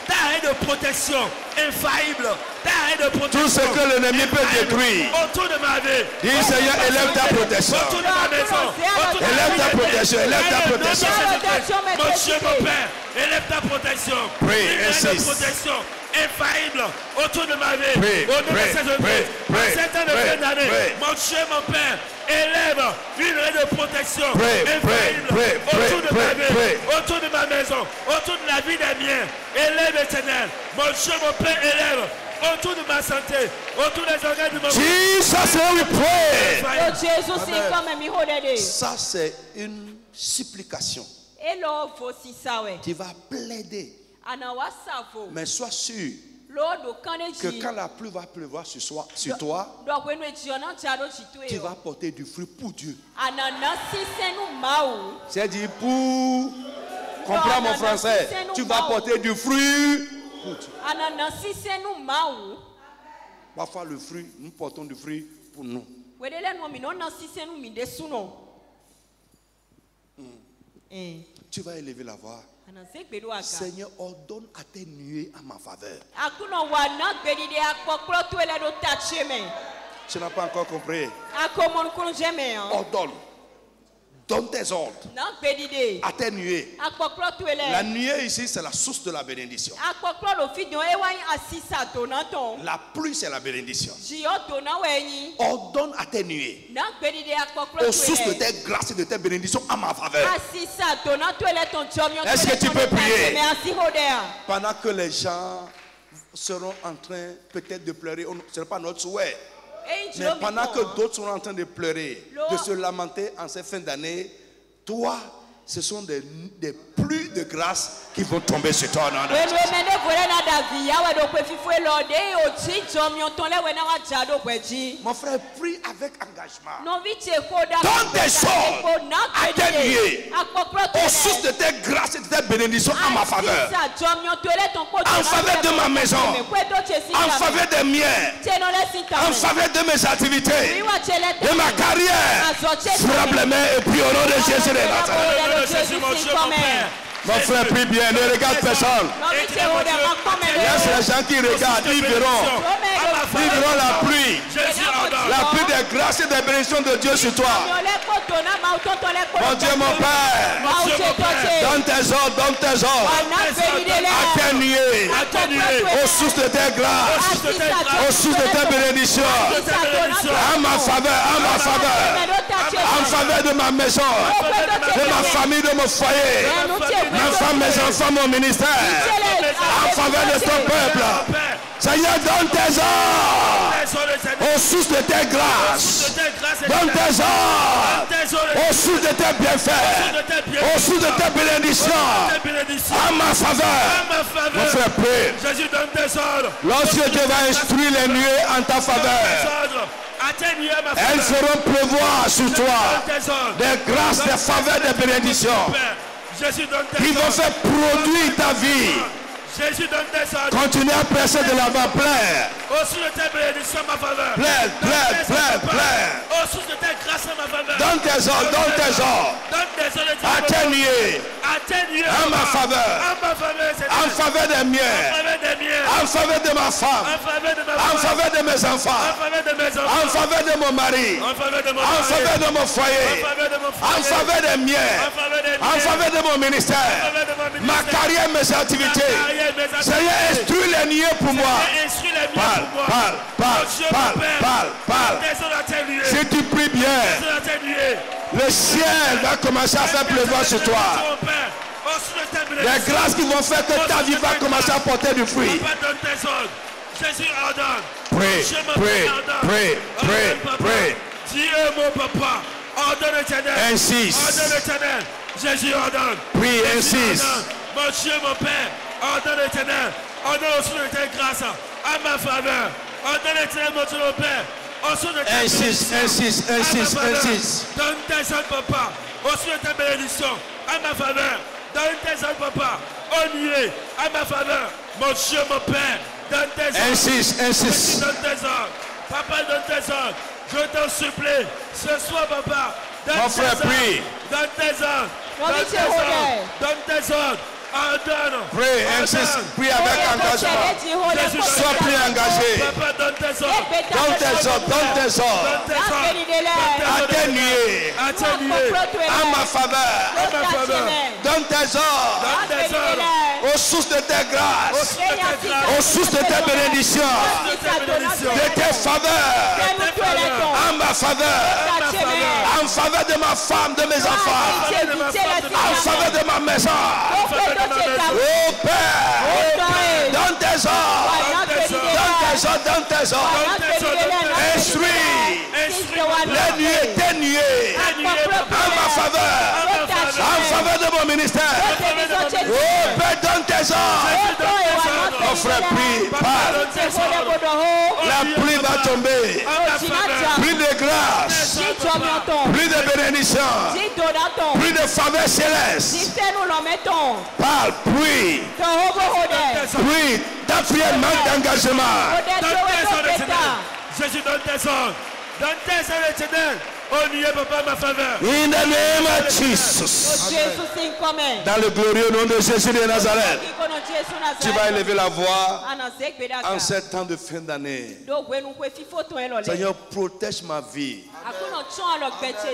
Ta haie de protection infaillible. Ta haie de protection. Tout ce que l'ennemi peut détruire. Autour de ma vie. Dis, Seigneur, élève ta protection. Autour de ma maison. Élève ta protection. Élève ta protection. Mon Dieu, mon Père. Élève ta protection. Prie, insiste. Protection infaillible autour de ma vie. Autour de ces œuvres. En 7 ans de fin d'année. Mon Dieu, mon Père. Élève une haie de protection infaillible autour de ma vie, autour de ma maison, autour de la vie des miens. Élève, Éternel. Mon Dieu, mon Père, élève autour de ma santé, autour des organes de mon corps. Jesus, we pray. Amen. Ça, c'est une supplication. Tu vas plaider. Mais sois sûr que quand la pluie va pleuvoir sur toi, tu vas porter du fruit pour Dieu. C'est-à-dire pour... Comprends mon français. Tu vas porter du fruit pour Dieu. Parfois le fruit, nous portons du fruit pour nous. Tu vas élever la voix. Seigneur, ordonne à tes nuées à ma faveur. Tu n'as pas encore compris. Ordonne. Donne tes ordres à tes nuées. La nuée ici, c'est la source de la bénédiction. La pluie, c'est la bénédiction. Ordonne à tes nuées, aux sources de tes grâces et de tes bénédictions à ma faveur. Est-ce que tu peux prier? Pendant que les gens seront en train peut-être de pleurer, ce n'est pas notre souhait. Mais pendant que d'autres sont en train de pleurer, de se lamenter en cette fin d'année, toi, ce sont des pluies de grâce qui vont tomber sur toi. Mon frère, prie avec engagement. Donne tes sorts à tes nuées, aux sources de tes grâces et de tes bénédictions à ma faveur. En faveur de ma maison, en faveur des miens, en faveur de mes activités, de ma carrière. Frappe les mains et prie au nom de Jésus de Nazareth. Mon frère, prie bien, ne regarde personne. Laisse les gens qui regardent, ils verront la pluie. La pluie des grâces et des bénédictions de Dieu sur toi. Mon Dieu, mon Père, donne tes ordres, atténuer aux sources de tes grâces, aux sources de tes bénédictions, à ma faveur, en faveur de ma maison, de ma famille, de mon foyer, ma femme, mes enfants, mon ministère, en faveur de ton peuple. Seigneur, donne tes ordres aux sources de tes grâces, donne tes ordres aux sources de tes bienfaits, aux sources de tes bénédictions, à ma faveur. Mon frère, prie. Lorsque Dieu va instruire les nuées en ta faveur, elles feront pleuvoir sur toi des grâces, des faveurs, des bénédictions qui vont faire produire ta vie. Continue à presser de l'avant, plaire. Plaire. Donne tes ordres. Atténuer à ma faveur. En faveur des miens. En faveur de ma femme. En faveur de mes enfants. En faveur de mon mari. En faveur de mon foyer. En faveur des miens. En faveur de mon ministère. Ma carrière, mes activités. Seigneur, instruis les niais pour moi. Parle. Si tu pries bien, le ciel va commencer à faire pleuvoir sur toi. Les grâces qui vont faire que ta vie va commencer à porter du fruit. Prie. Dieu, mon papa, ordonne éternel. Insiste. Ordonne éternel. Jésus ordonne. Prie, insiste. Mon Dieu, mon Père, ordonne éternel. Ordonne au sous de tes grâces à ma faveur. Ordonne éternel, mon Dieu, mon Père. Insiste. Donne tes ordres, papa. Au sous de tes bénédictions à ma faveur. Donne tes ordres, papa. Au nuée à ma faveur. Mon Dieu, mon Père. Donne tes ordres. Insiste. Donne tes ordres. Papa, donne tes ordres. Je t'en supplie. Ce soir, papa. Mon frère, prie. Donne tes ordres. Donne tes ordres. Ordonne. Prie, insiste. Prie avec engagement. Sois plus engagé. Papa, donne tes ordres. Donne tes ordres. Atténuer à ma faveur. Donne tes ordres aux sources de tes grâces, aux sources de tes bénédictions, de tes faveurs, à ma faveur, en faveur de ma femme, de mes enfants, en faveur de ma maison. Oh Père, Donne tes ordres. Instruis les nuées, tes nuées en ma faveur, en faveur de mon ministère. Oh Père, donne tes ordres. Mon frère, prie, parle. La pluie va tomber. Plus de grâce, plus de bénédiction, plus de faveur céleste. Parle, prie. Prie, ta prière manque d'engagement. Jésus, donne tes ordres. Donne tes ordres, Éternel. Oh, nuée, papa, ma faveur. In the name of Jesus. Dans le glorieux nom de Jésus de Nazareth, tu vas élever la voix en ce temps de fin d'année. Seigneur, protège ma vie,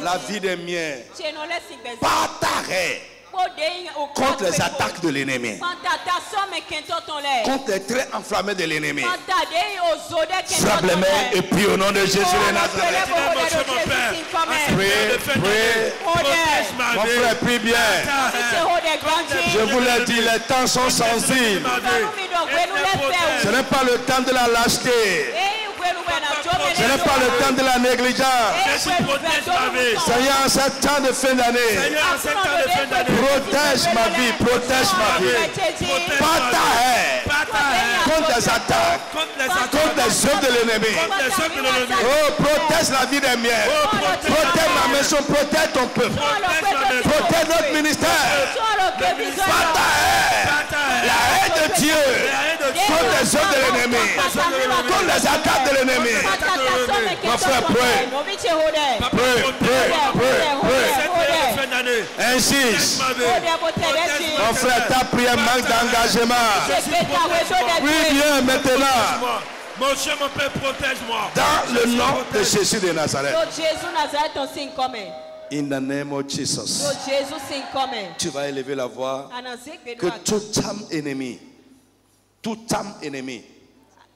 la vie des miens, par t'arrêt contre les attaques de l'ennemi, contre les traits enflammés de l'ennemi. Frappe les mains et prie au nom de Jésus de Nazareth. Prie. Mon frère, prie bien. Je vous l'ai dit, les temps sont sensibles. Ce n'est pas le temps de la lâcheté. Ce n'est pas le temps de la négligence. Seigneur, en ce temps de fin d'année, protège ma vie, par ta haine, contre les attaques, contre les œuvres de l'ennemi. Oh, protège la vie des miens, protège ma maison, protège ton peuple, protège notre ministère. Par ta haine, la haine de Dieu, contre les œuvres de l'ennemi, contre les attaques de l'ennemi. Mon frère, insiste. Mon frère, ta prière manque d'engagement. Oui, bien maintenant. Mon Dieu, mon Père, protège-moi. Dans le nom de Jésus de Nazareth. In the name of Jesus. Tu vas élever la voix. Que toute âme ennemie,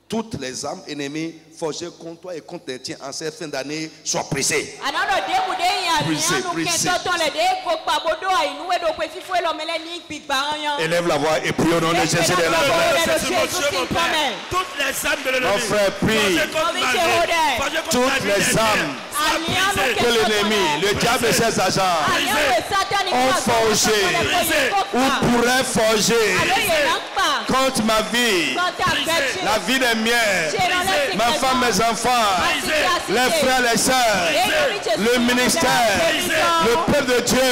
toutes les âmes ennemies forgées contre toi et contre les tiens en cette fin d'année soient brisées. Élève la voix et prie au nom de Jésus de Nazareth. Toutes les âmes de l'ennemi. Mon frère, prie. Toutes les âmes que l'ennemi, le diable et ses agents ont forgé ou pourraient forger contre ma vie, la vie des miens, ma femme, mes enfants, les frères, les sœurs, le ministère, le peuple de Dieu,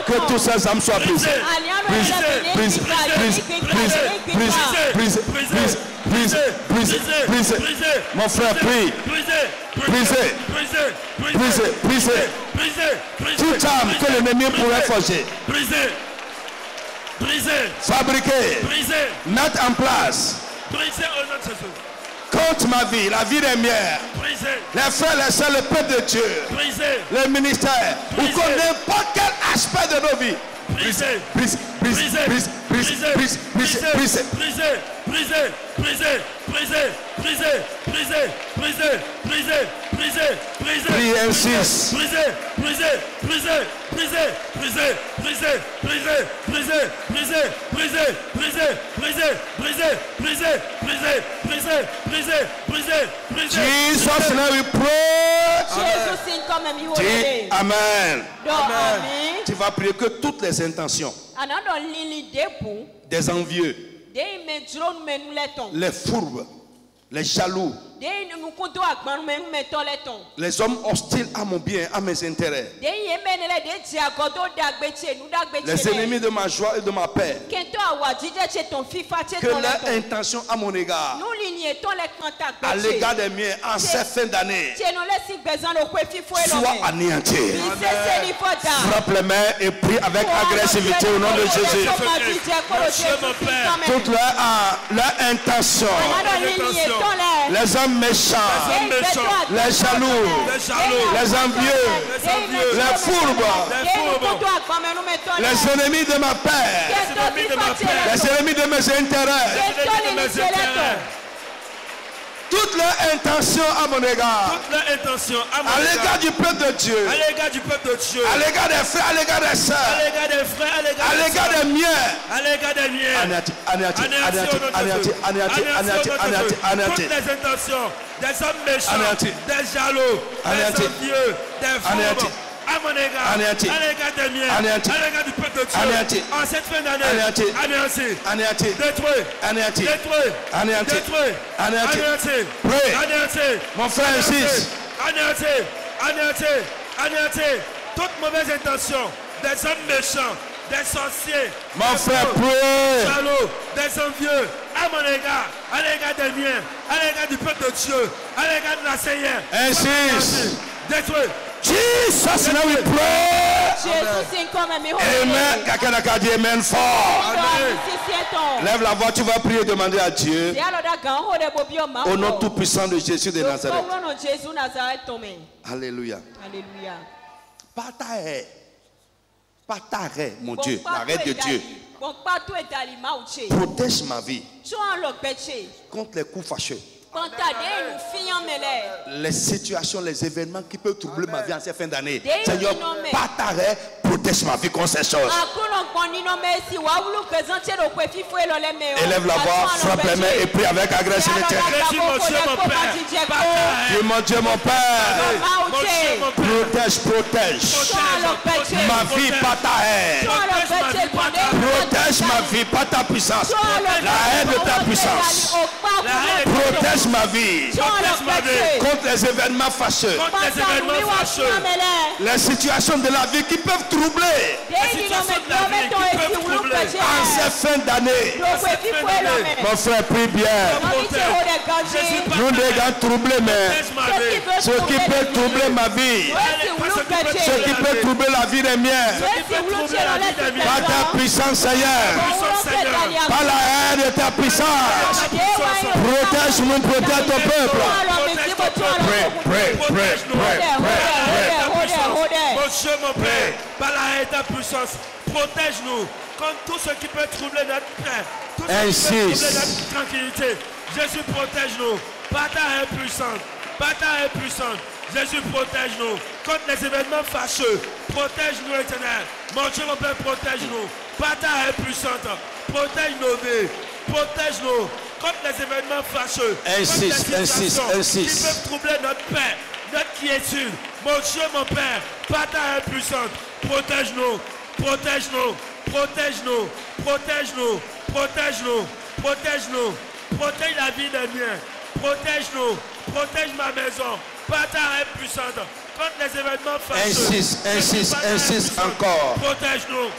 que tous ces âmes soient brisées. Brise. Mon frère, prie. Brise. Toute âme que l'ennemi pourrait forger, fabriquer, mettre en place contre ma vie, la vie des miens, les frères, les sœurs, le peuple de Dieu, le ministère, ou contre n'importe quel aspect de nos vies. Brise. Prie, insiste. Jesus, now we pray. Dis Amen. Tu vas prier que toutes les intentions des envieux, les fourbes, les jaloux, les hommes hostiles à mon bien, à mes intérêts, les ennemis de ma joie et de ma paix, que leur intention à mon égard, à l'égard des miens, en cette fin d'année, soit anéantie. Frappe les mains et prie avec agressivité au nom de Jésus. Toute leur intention, les hommes méchants, les jaloux, les envieux, les fourbes, les ennemis de ma paix, les ennemis de mes intérêts. Toutes leurs intentions à mon égard. Toutes leurs intentions à l'égard du peuple de Dieu. À l'égard du peuple de Dieu. À l'égard des frères, à l'égard des sœurs. À l'égard des frères, à l'égard des miens. À l'égard des miens. Toutes les intentions des hommes méchants, des jaloux, des envieux, des fous. À mon égard, à l'égard des miens, à l'égard du peuple de Dieu, en cette fin d'année, anéanti, détruit, mon frère insiste, anéanti, toute mauvaise intention des hommes méchants, des sorciers, mon frère, prie, jaloux, des envieux, à mon égard, à l'égard des miens, à l'égard du peuple de Dieu, à l'égard de la Seigneur, insiste, détruit. Jesus, now we pray. Amen. Quelqu'un a qu'à dire amen fort. Lève la voix, tu vas prier et demander à Dieu. Au nom tout puissant de Jésus de Nazareth. Alléluia. Alléluia. Par ta raie, mon Dieu, la raie de Dieu. Protège ma vie contre les coups fâcheux. Les situations, les événements qui peuvent troubler ma vie en cette fin d'année. Seigneur, par ta raie, protège ma vie contre ces choses. Élève la voix, frappe les mains et prie avec agressivité. Dis mon Dieu, mon Père, protège ma vie par ta haine. Protège ma vie par ta puissance. La haine de ta puissance. Protège ma vie contre les événements fâcheux. Les situations de la vie qui peuvent troubler en cette fin d'année. Mon frère, prie bien. Nous devons troubler, mais ce qui peut troubler ma vie, ce qui peut troubler la vie des miens, par ta puissance, Seigneur, par la haine de ta puissance, protège-nous, protège ton peuple. Pray. Mon Dieu, mon Père, par la haine de ta puissance, protège-nous contre tout ce qui peut troubler notre paix, tout ce qui peut troubler notre tranquillité. Jésus, protège-nous par ta haine puissante, par ta haine puissante. Jésus, protège-nous contre les événements fâcheux. Protège-nous, Éternel. Mon Dieu, mon Père, protège-nous par ta haine puissante. Protège nos vies. Protège-nous contre les événements fâcheux. Insiste. Qui peuvent troubler notre paix, notre quiétude. Mon Dieu, mon Père, par ta haine puissante. Protège-nous. Protège-nous. Protège-nous. Protège-nous. Protège-nous. Protège-nous. Protège la vie des miens. Protège-nous. Protège ma maison. Par ta haine puissante. Contre les événements fâcheux. Insiste encore. Protège-nous.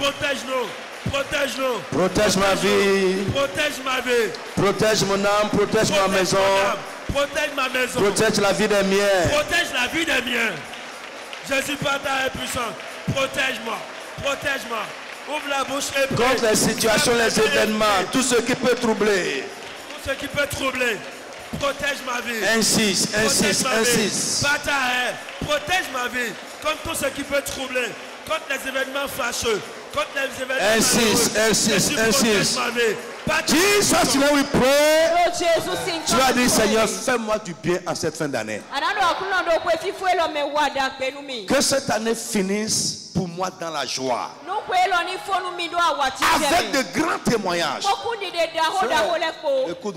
Protège-nous. Protège-nous. Protège ma vie. Protège ma vie. Protège mon âme. Protège ma maison. Protège ma maison. Protège la vie des miens. Protège la vie des miens. Jésus, par ta haine puissante. Protège-moi. Protège-moi. Ouvre la bouche et prie. Contre les situations, les événements, tout ce qui peut troubler. Tout ce qui peut troubler. Protège ma vie. Insiste. Par ta haine. Protège ma vie. Contre tout ce qui peut troubler. Contre les événements fâcheux. Contre les événements insiste. Jesus, là we pray. Tu as dit, Seigneur, fais-moi du bien en cette fin d'année. Que cette année finisse pour moi dans la joie. Avec de grands témoignages. Écoute,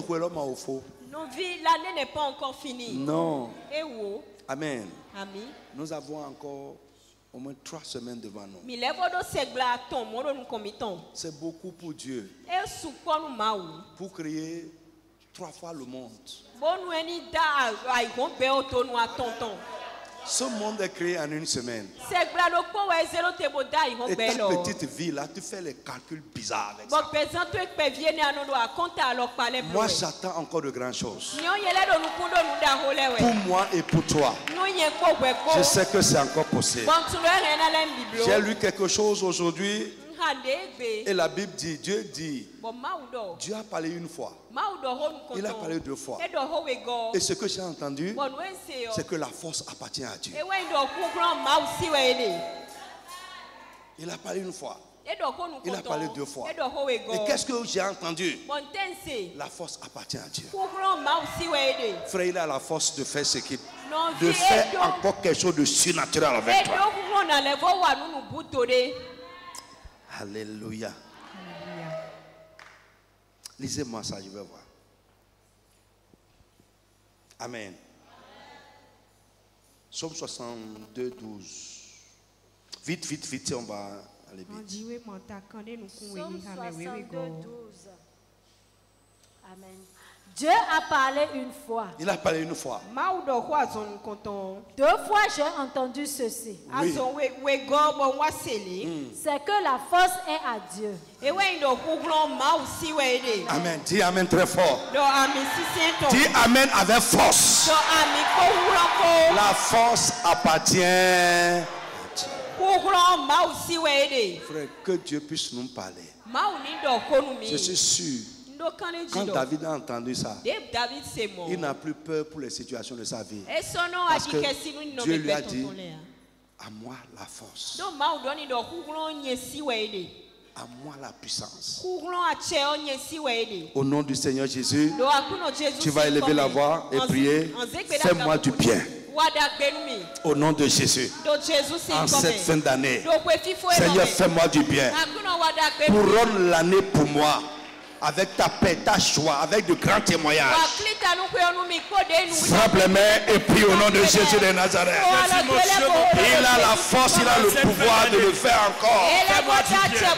l'année n'est pas encore finie. Non. Amen. Nous avons encore au moins 3 semaines devant nous. C'est beaucoup pour Dieu. Pour créer 3 fois le monde. Ce monde est créé en une semaine. Et ta petite vie là, tu fais les calculs bizarres avec ça. Moi j'attends encore de grandes choses. Pour moi et pour toi. Je sais que c'est encore possible. J'ai lu quelque chose aujourd'hui. Et la Bible dit, Dieu dit, Dieu a parlé une fois. Il a parlé 2 fois. Et ce que j'ai entendu, c'est que la force appartient à Dieu. Il a parlé une fois. Il a parlé 2 fois. Et qu'est-ce que j'ai entendu? La force appartient à Dieu. Frère, il a la force de faire ce qu'il de faire encore quelque chose de surnaturel avec toi. Alléluia. Lisez-moi ça, je vais voir. Amen. Psaume 62, 12. Vite, on va aller vite. Psaume 62, 12. Amen. Dieu a parlé une fois. Il a parlé une fois. 2 fois j'ai entendu ceci. Oui. C'est que la force est à Dieu. Amen. Dis amen très fort. Dis amen avec force. La force appartient à Dieu. Frère, que Dieu puisse nous parler. Je suis sûr. Quand David a entendu ça, il n'a plus peur pour les situations de sa vie. Parce que Dieu lui a dit, à moi la force, à moi la puissance. Au nom du Seigneur Jésus, tu vas élever la voix et prier. Fais-moi du bien. Au nom de Jésus, en cette fin d'année, Seigneur, fais-moi du bien. Couronne l'année pour moi. Avec ta paix, ta joie, avec de grands témoignages. Frappe les mains et prie au nom de Jésus de Nazareth. Il a la force, il a le pouvoir de le faire encore.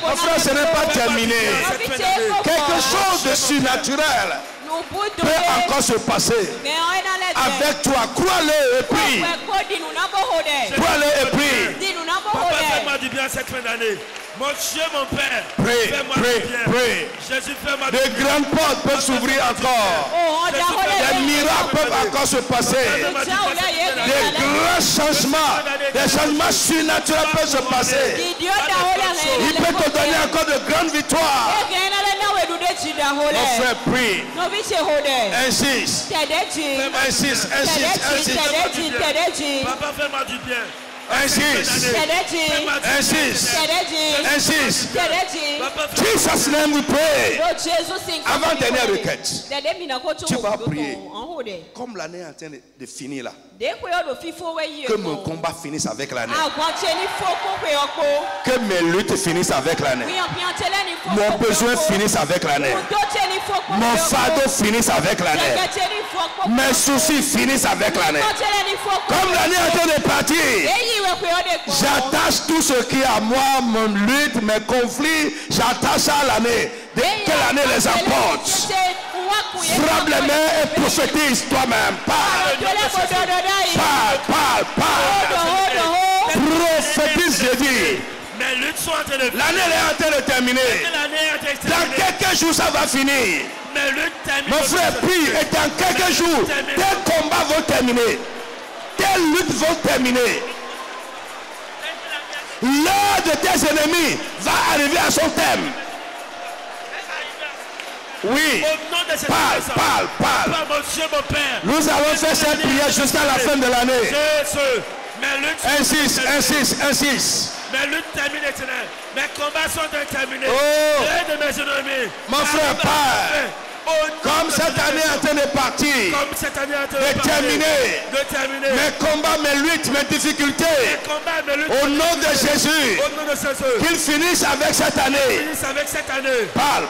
Mon frère, ce n'est pas terminé. Quelque chose de surnaturel peut encore se passer. Avec toi, crois-le et prie. Crois-le et prie. Papa, fais-moi du bien cette fin d'année. Mon Dieu, mon Père, prie. Jésus, fais-moi du bien. De grandes portes peuvent s'ouvrir encore. Des miracles peuvent encore se passer. Des grands changements, des changements surnaturels peuvent se passer. Il peut te donner encore de grandes victoires. Mon frère, prie. Insiste. Papa, fais-moi du bien. Insiste. Jesus name we pray. Avant dernière requête, tu vas prier. Comme l'année est en train de finir là, que mon combat finisse avec l'année. Que mes luttes finissent avec l'année. Mon besoin finisse avec l'année. Mon fardeau finisse avec l'année. Mes soucis finissent avec l'année. Comme l'année est en train de partir, j'attache tout ce qui est à moi, mon lutte, mes conflits, j'attache ça à l'année. Que l'année les apporte. Frappe les mains et prophétise toi-même. Parle. Prophétise, je dis. L'année est en train de terminer. Dans quelques jours, ça va finir. Mon frère, prie. Et dans quelques jours, tes combats vont terminer. Tes luttes vont terminer. L'heure de tes ennemis va arriver à son terme. Oui, parle. Nous allons faire cette prière jusqu'à la fin de l'année. Insiste. Mes luttes terminent éternelles. Mes combats sont terminés. Oh, de mes ennemis. Mon frère, parle. Comme cette année est en train de partir, de terminer, mes combats, mes luttes, mes difficultés, au nom de Jésus, qu'ils finissent avec cette année. Parle.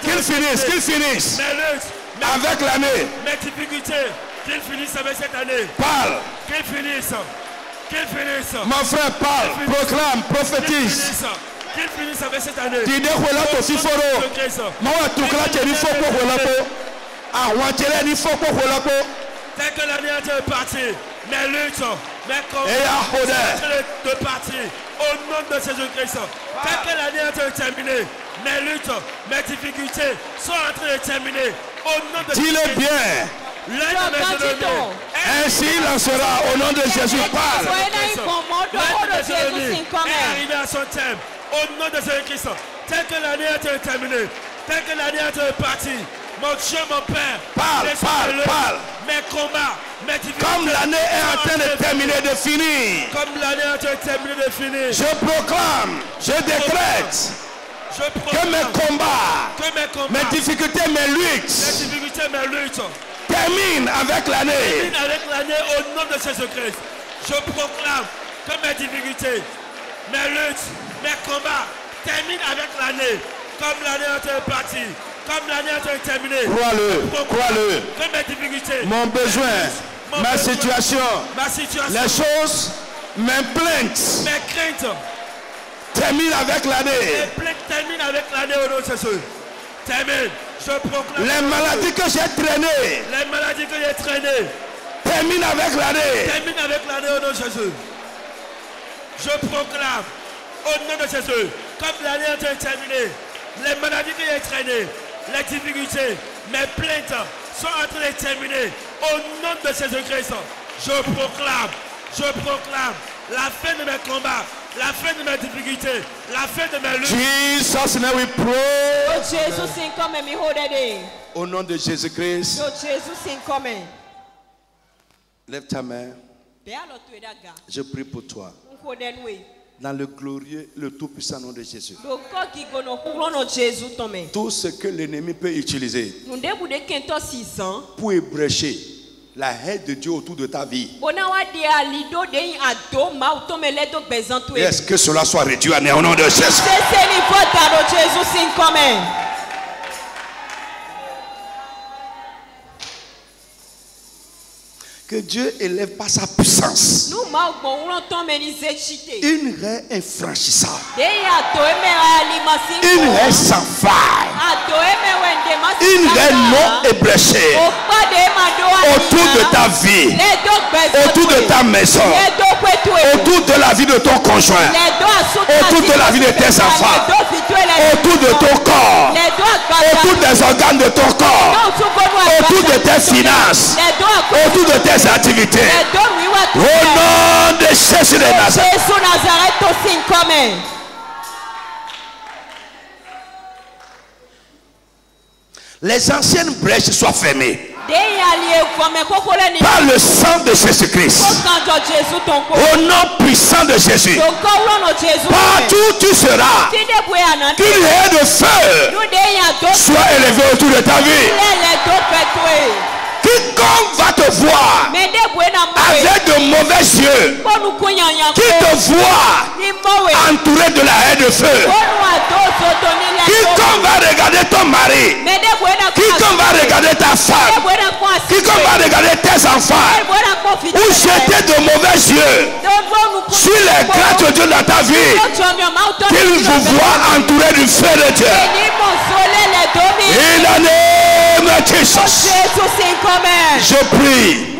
Qu'ils finissent avec l'année. Mes difficultés, qu'ils finissent avec cette année. Parle. Qu'ils finissent. Mon frère, parle, proclame, prophétise. Qu'il finisse avec cette année. Tu dis voilà ton fiforo. Moi tout là tu dis faut pour voilà pour. Ah ouais tu dis faut pour voilà pour. Dès que l'année est partie, mes luttes, mes combats de partir au nom de Jésus-Christ. Dès que l'année est terminée, mes luttes, mes difficultés sont en train de terminer au nom de Jésus. Dis-le bien. Ainsi il en sera au nom de Jésus. Parle. Arrivé à son terme. Au nom de Jésus-Christ, tel que l'année est terminée, tel que l'année est partie, Mon Dieu, mon Père. Parle. Mes combats, mes difficultés. Comme l'année est en train de terminer, de finir. Comme l'année est en train de terminer, de finir. Je proclame, je décrète que mes combats, mes difficultés, mes luttes, terminent avec l'année. Terminent avec l'année au nom de Jésus-Christ. Je proclame que mes difficultés, mes luttes, mes combats terminent avec l'année. Comme l'année est en train de partir. Comme l'année est en train de terminer. Crois-le. Que mes difficultés, mon besoin, ma situation, les choses, mes plaintes, mes craintes terminent avec l'année. Les plaintes terminent avec l'année au nom de Jésus. Termine. Je proclame. Les maladies que j'ai traînées. Terminent avec l'année. Termine avec l'année au nom de Jésus. Je proclame au nom de Jésus. Comme l'année est en train de terminer. Les maladies que j'ai traînées. Les difficultés, mes plaintes sont en train de terminer au nom de Jésus-Christ. Je proclame la fin de mes combats, la fin de mes difficultés, la fin de mes luttes. Jesus name we pray. Au nom de Jésus-Christ. Lève ta main. Je prie pour toi. Dans le glorieux, le tout-puissant nom de Jésus. Tout ce que l'ennemi peut utiliser pour ébrécher la haine de Dieu autour de ta vie. Est-ce que cela soit réduit à néant au nom de Jésus? Que Dieu élève par sa puissance une haie infranchissable, une haie sans faille, une haie non ébréchée autour de ta vie, autour de ta maison, autour de la vie de ton conjoint, autour de la vie de tes enfants, autour de ton corps, autour des organes de ton corps, autour de tes finances, autour de tes activités. Au nom de Jésus de Nazareth. Les anciennes brèches soient fermées par le sang de Jésus-Christ. Au nom puissant de Jésus. Partout où tu seras, qu'une haie de feu soit élevée autour de ta vie. Quiconque va te voir avec de mauvais yeux, qui te voit entouré de la haie de feu, quiconque va regarder ton mari, quiconque va regarder ta femme, quiconque va regarder tes enfants, ou jeter de mauvais yeux sur les grâces de Dieu dans ta vie, qu'il vous voit entouré du feu de Dieu. In the name of Jesus. Je prie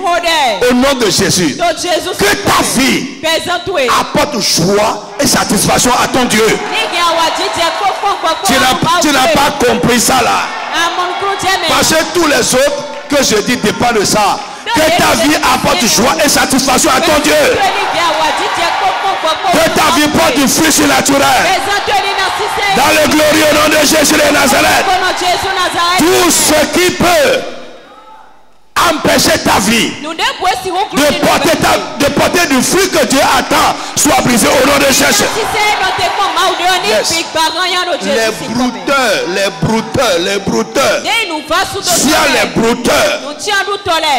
au nom de Jésus que ta vie apporte joie et satisfaction à ton Dieu. Tu n'as pas compris ça là. Parce que tous les autres que je dis dépendent de ça. Que ta vie apporte joie et satisfaction à ton Dieu. Que ta vie porte du fruit surnaturel. Dans le glorieux nom de Jésus de Nazareth. Tout ce qui peut empêcher ta vie de porter du fruit que Dieu attend soit brisé au nom de Jésus. Les brouteurs, s'il y a les brouteurs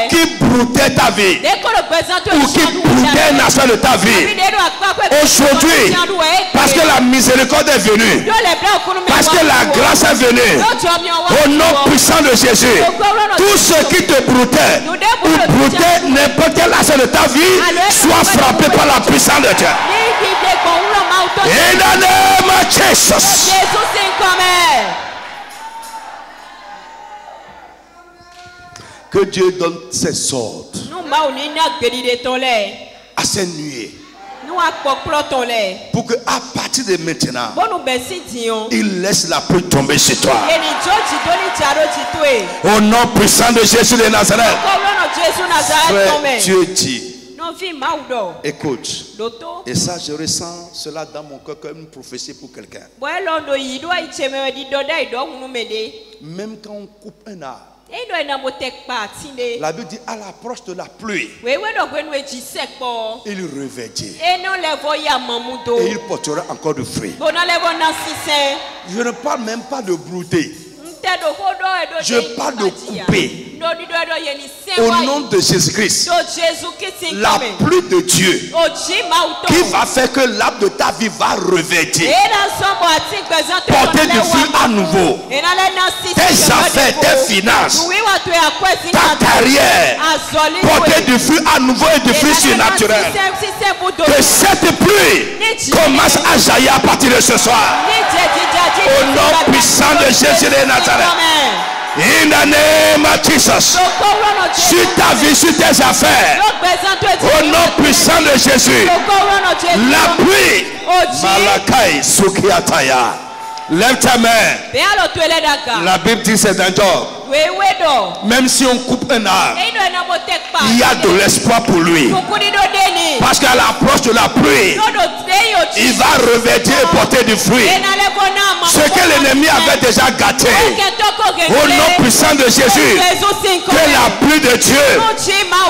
qui broutaient ta vie ou qui broutaient une nation de ta vie, aujourd'hui, parce que la miséricorde est venue, parce que la grâce est venue, au nom puissant de Jésus, tout ce qui te broutait ou broutait n'importe quel aspect de ta vie soit frappé par la puissance de Dieu. In the name of Jesus. Que Dieu donne ses ordres à ses nuées, pour que à partir de maintenant, il laisse la pluie tomber sur toi. Au nom puissant de Jésus de Nazareth. Frère, Dieu dit Écoute. Et ça, je ressens cela dans mon cœur comme une prophétie pour quelqu'un. Même quand on coupe un arbre, la Bible dit à l'approche de la pluie, il revêtit et il portera encore du fruit. Je ne parle même pas de brouter. Je parle de couper. Au nom de Jésus-Christ, la pluie de Dieu qui va faire que l'arbre de ta vie va revêtir, porter du fruit à nouveau. Tes affaires, tes finances, ta carrière, porter du fruit à nouveau et du fruit surnaturel. Que cette pluie commence à jaillir à partir de ce soir. Au nom puissant de Jésus de Nazareth. In the name of Jesus. Sur ta vie, sur tes affaires. Au nom puissant de Jésus. La pluie. Malakai Sukiataya. Lève ta main. La Bible dit c'est un job. Même si on coupe un arbre, il y a de l'espoir pour lui. Parce qu'à l'approche de la pluie, il va revêtir et porter du fruit. Ce que l'ennemi avait déjà gâté. Au nom puissant de Jésus, que la pluie de Dieu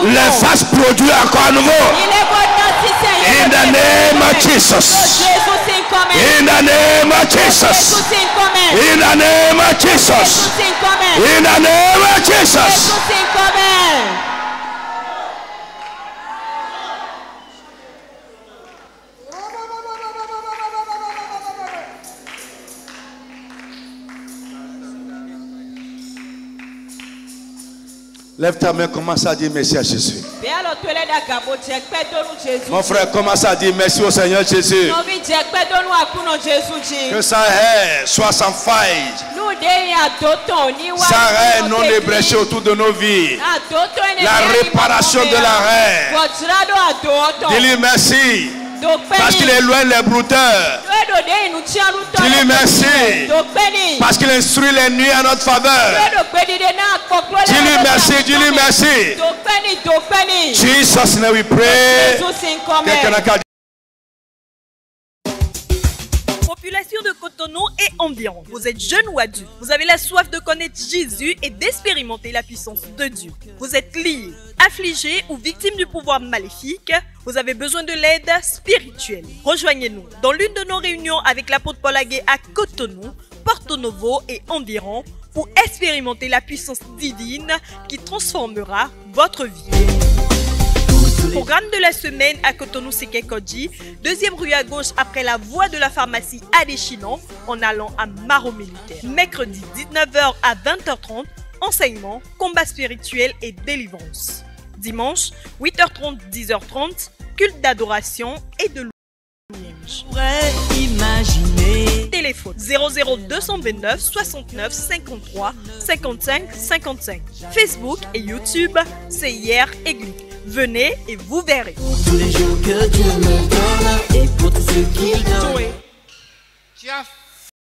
les fasse produire encore à nouveau. In the name of Jesus. In the name of Jesus. In the name of Jesus. In the name of Jesus. Lève ta main, commence à dire merci à Jésus. Mon frère, commence à dire merci au Seigneur Jésus. Que sa haie soit sans faille. Sa haie non ébréchée autour de nos vies. La réparation de la haie. Dis-lui merci. Parce qu'il éloigne les brouteurs. Dis-lui merci. Parce qu'il instruit les nuits à notre faveur. Dis-lui merci, dis-lui merci. Jesus name we pray. Population de Cotonou et environ. Vous êtes jeune ou adulte. Vous avez la soif de connaître Jésus et d'expérimenter la puissance de Dieu. Vous êtes lié, affligé ou victime du pouvoir maléfique. Vous avez besoin de l'aide spirituelle. Rejoignez-nous dans l'une de nos réunions avec l'apôtre Paul Aguet à Cotonou, Porto Novo et environ pour expérimenter la puissance divine qui transformera votre vie. Programme de la semaine à Cotonou Sekekodji, 2e rue à gauche après la voie de la pharmacie Adéchinon en allant à Maro Militaire. Mercredi 19h à 20h30, enseignement, combat spirituel et délivrance. Dimanche 8h30, 10h30, culte d'adoration et de louange. Téléphone 00229 69 53 55 55. Facebook et YouTube, CIR Église. Venez et vous verrez. Pour tous les jours que Dieu me donne et pour tous ceux qui donnent. Tu as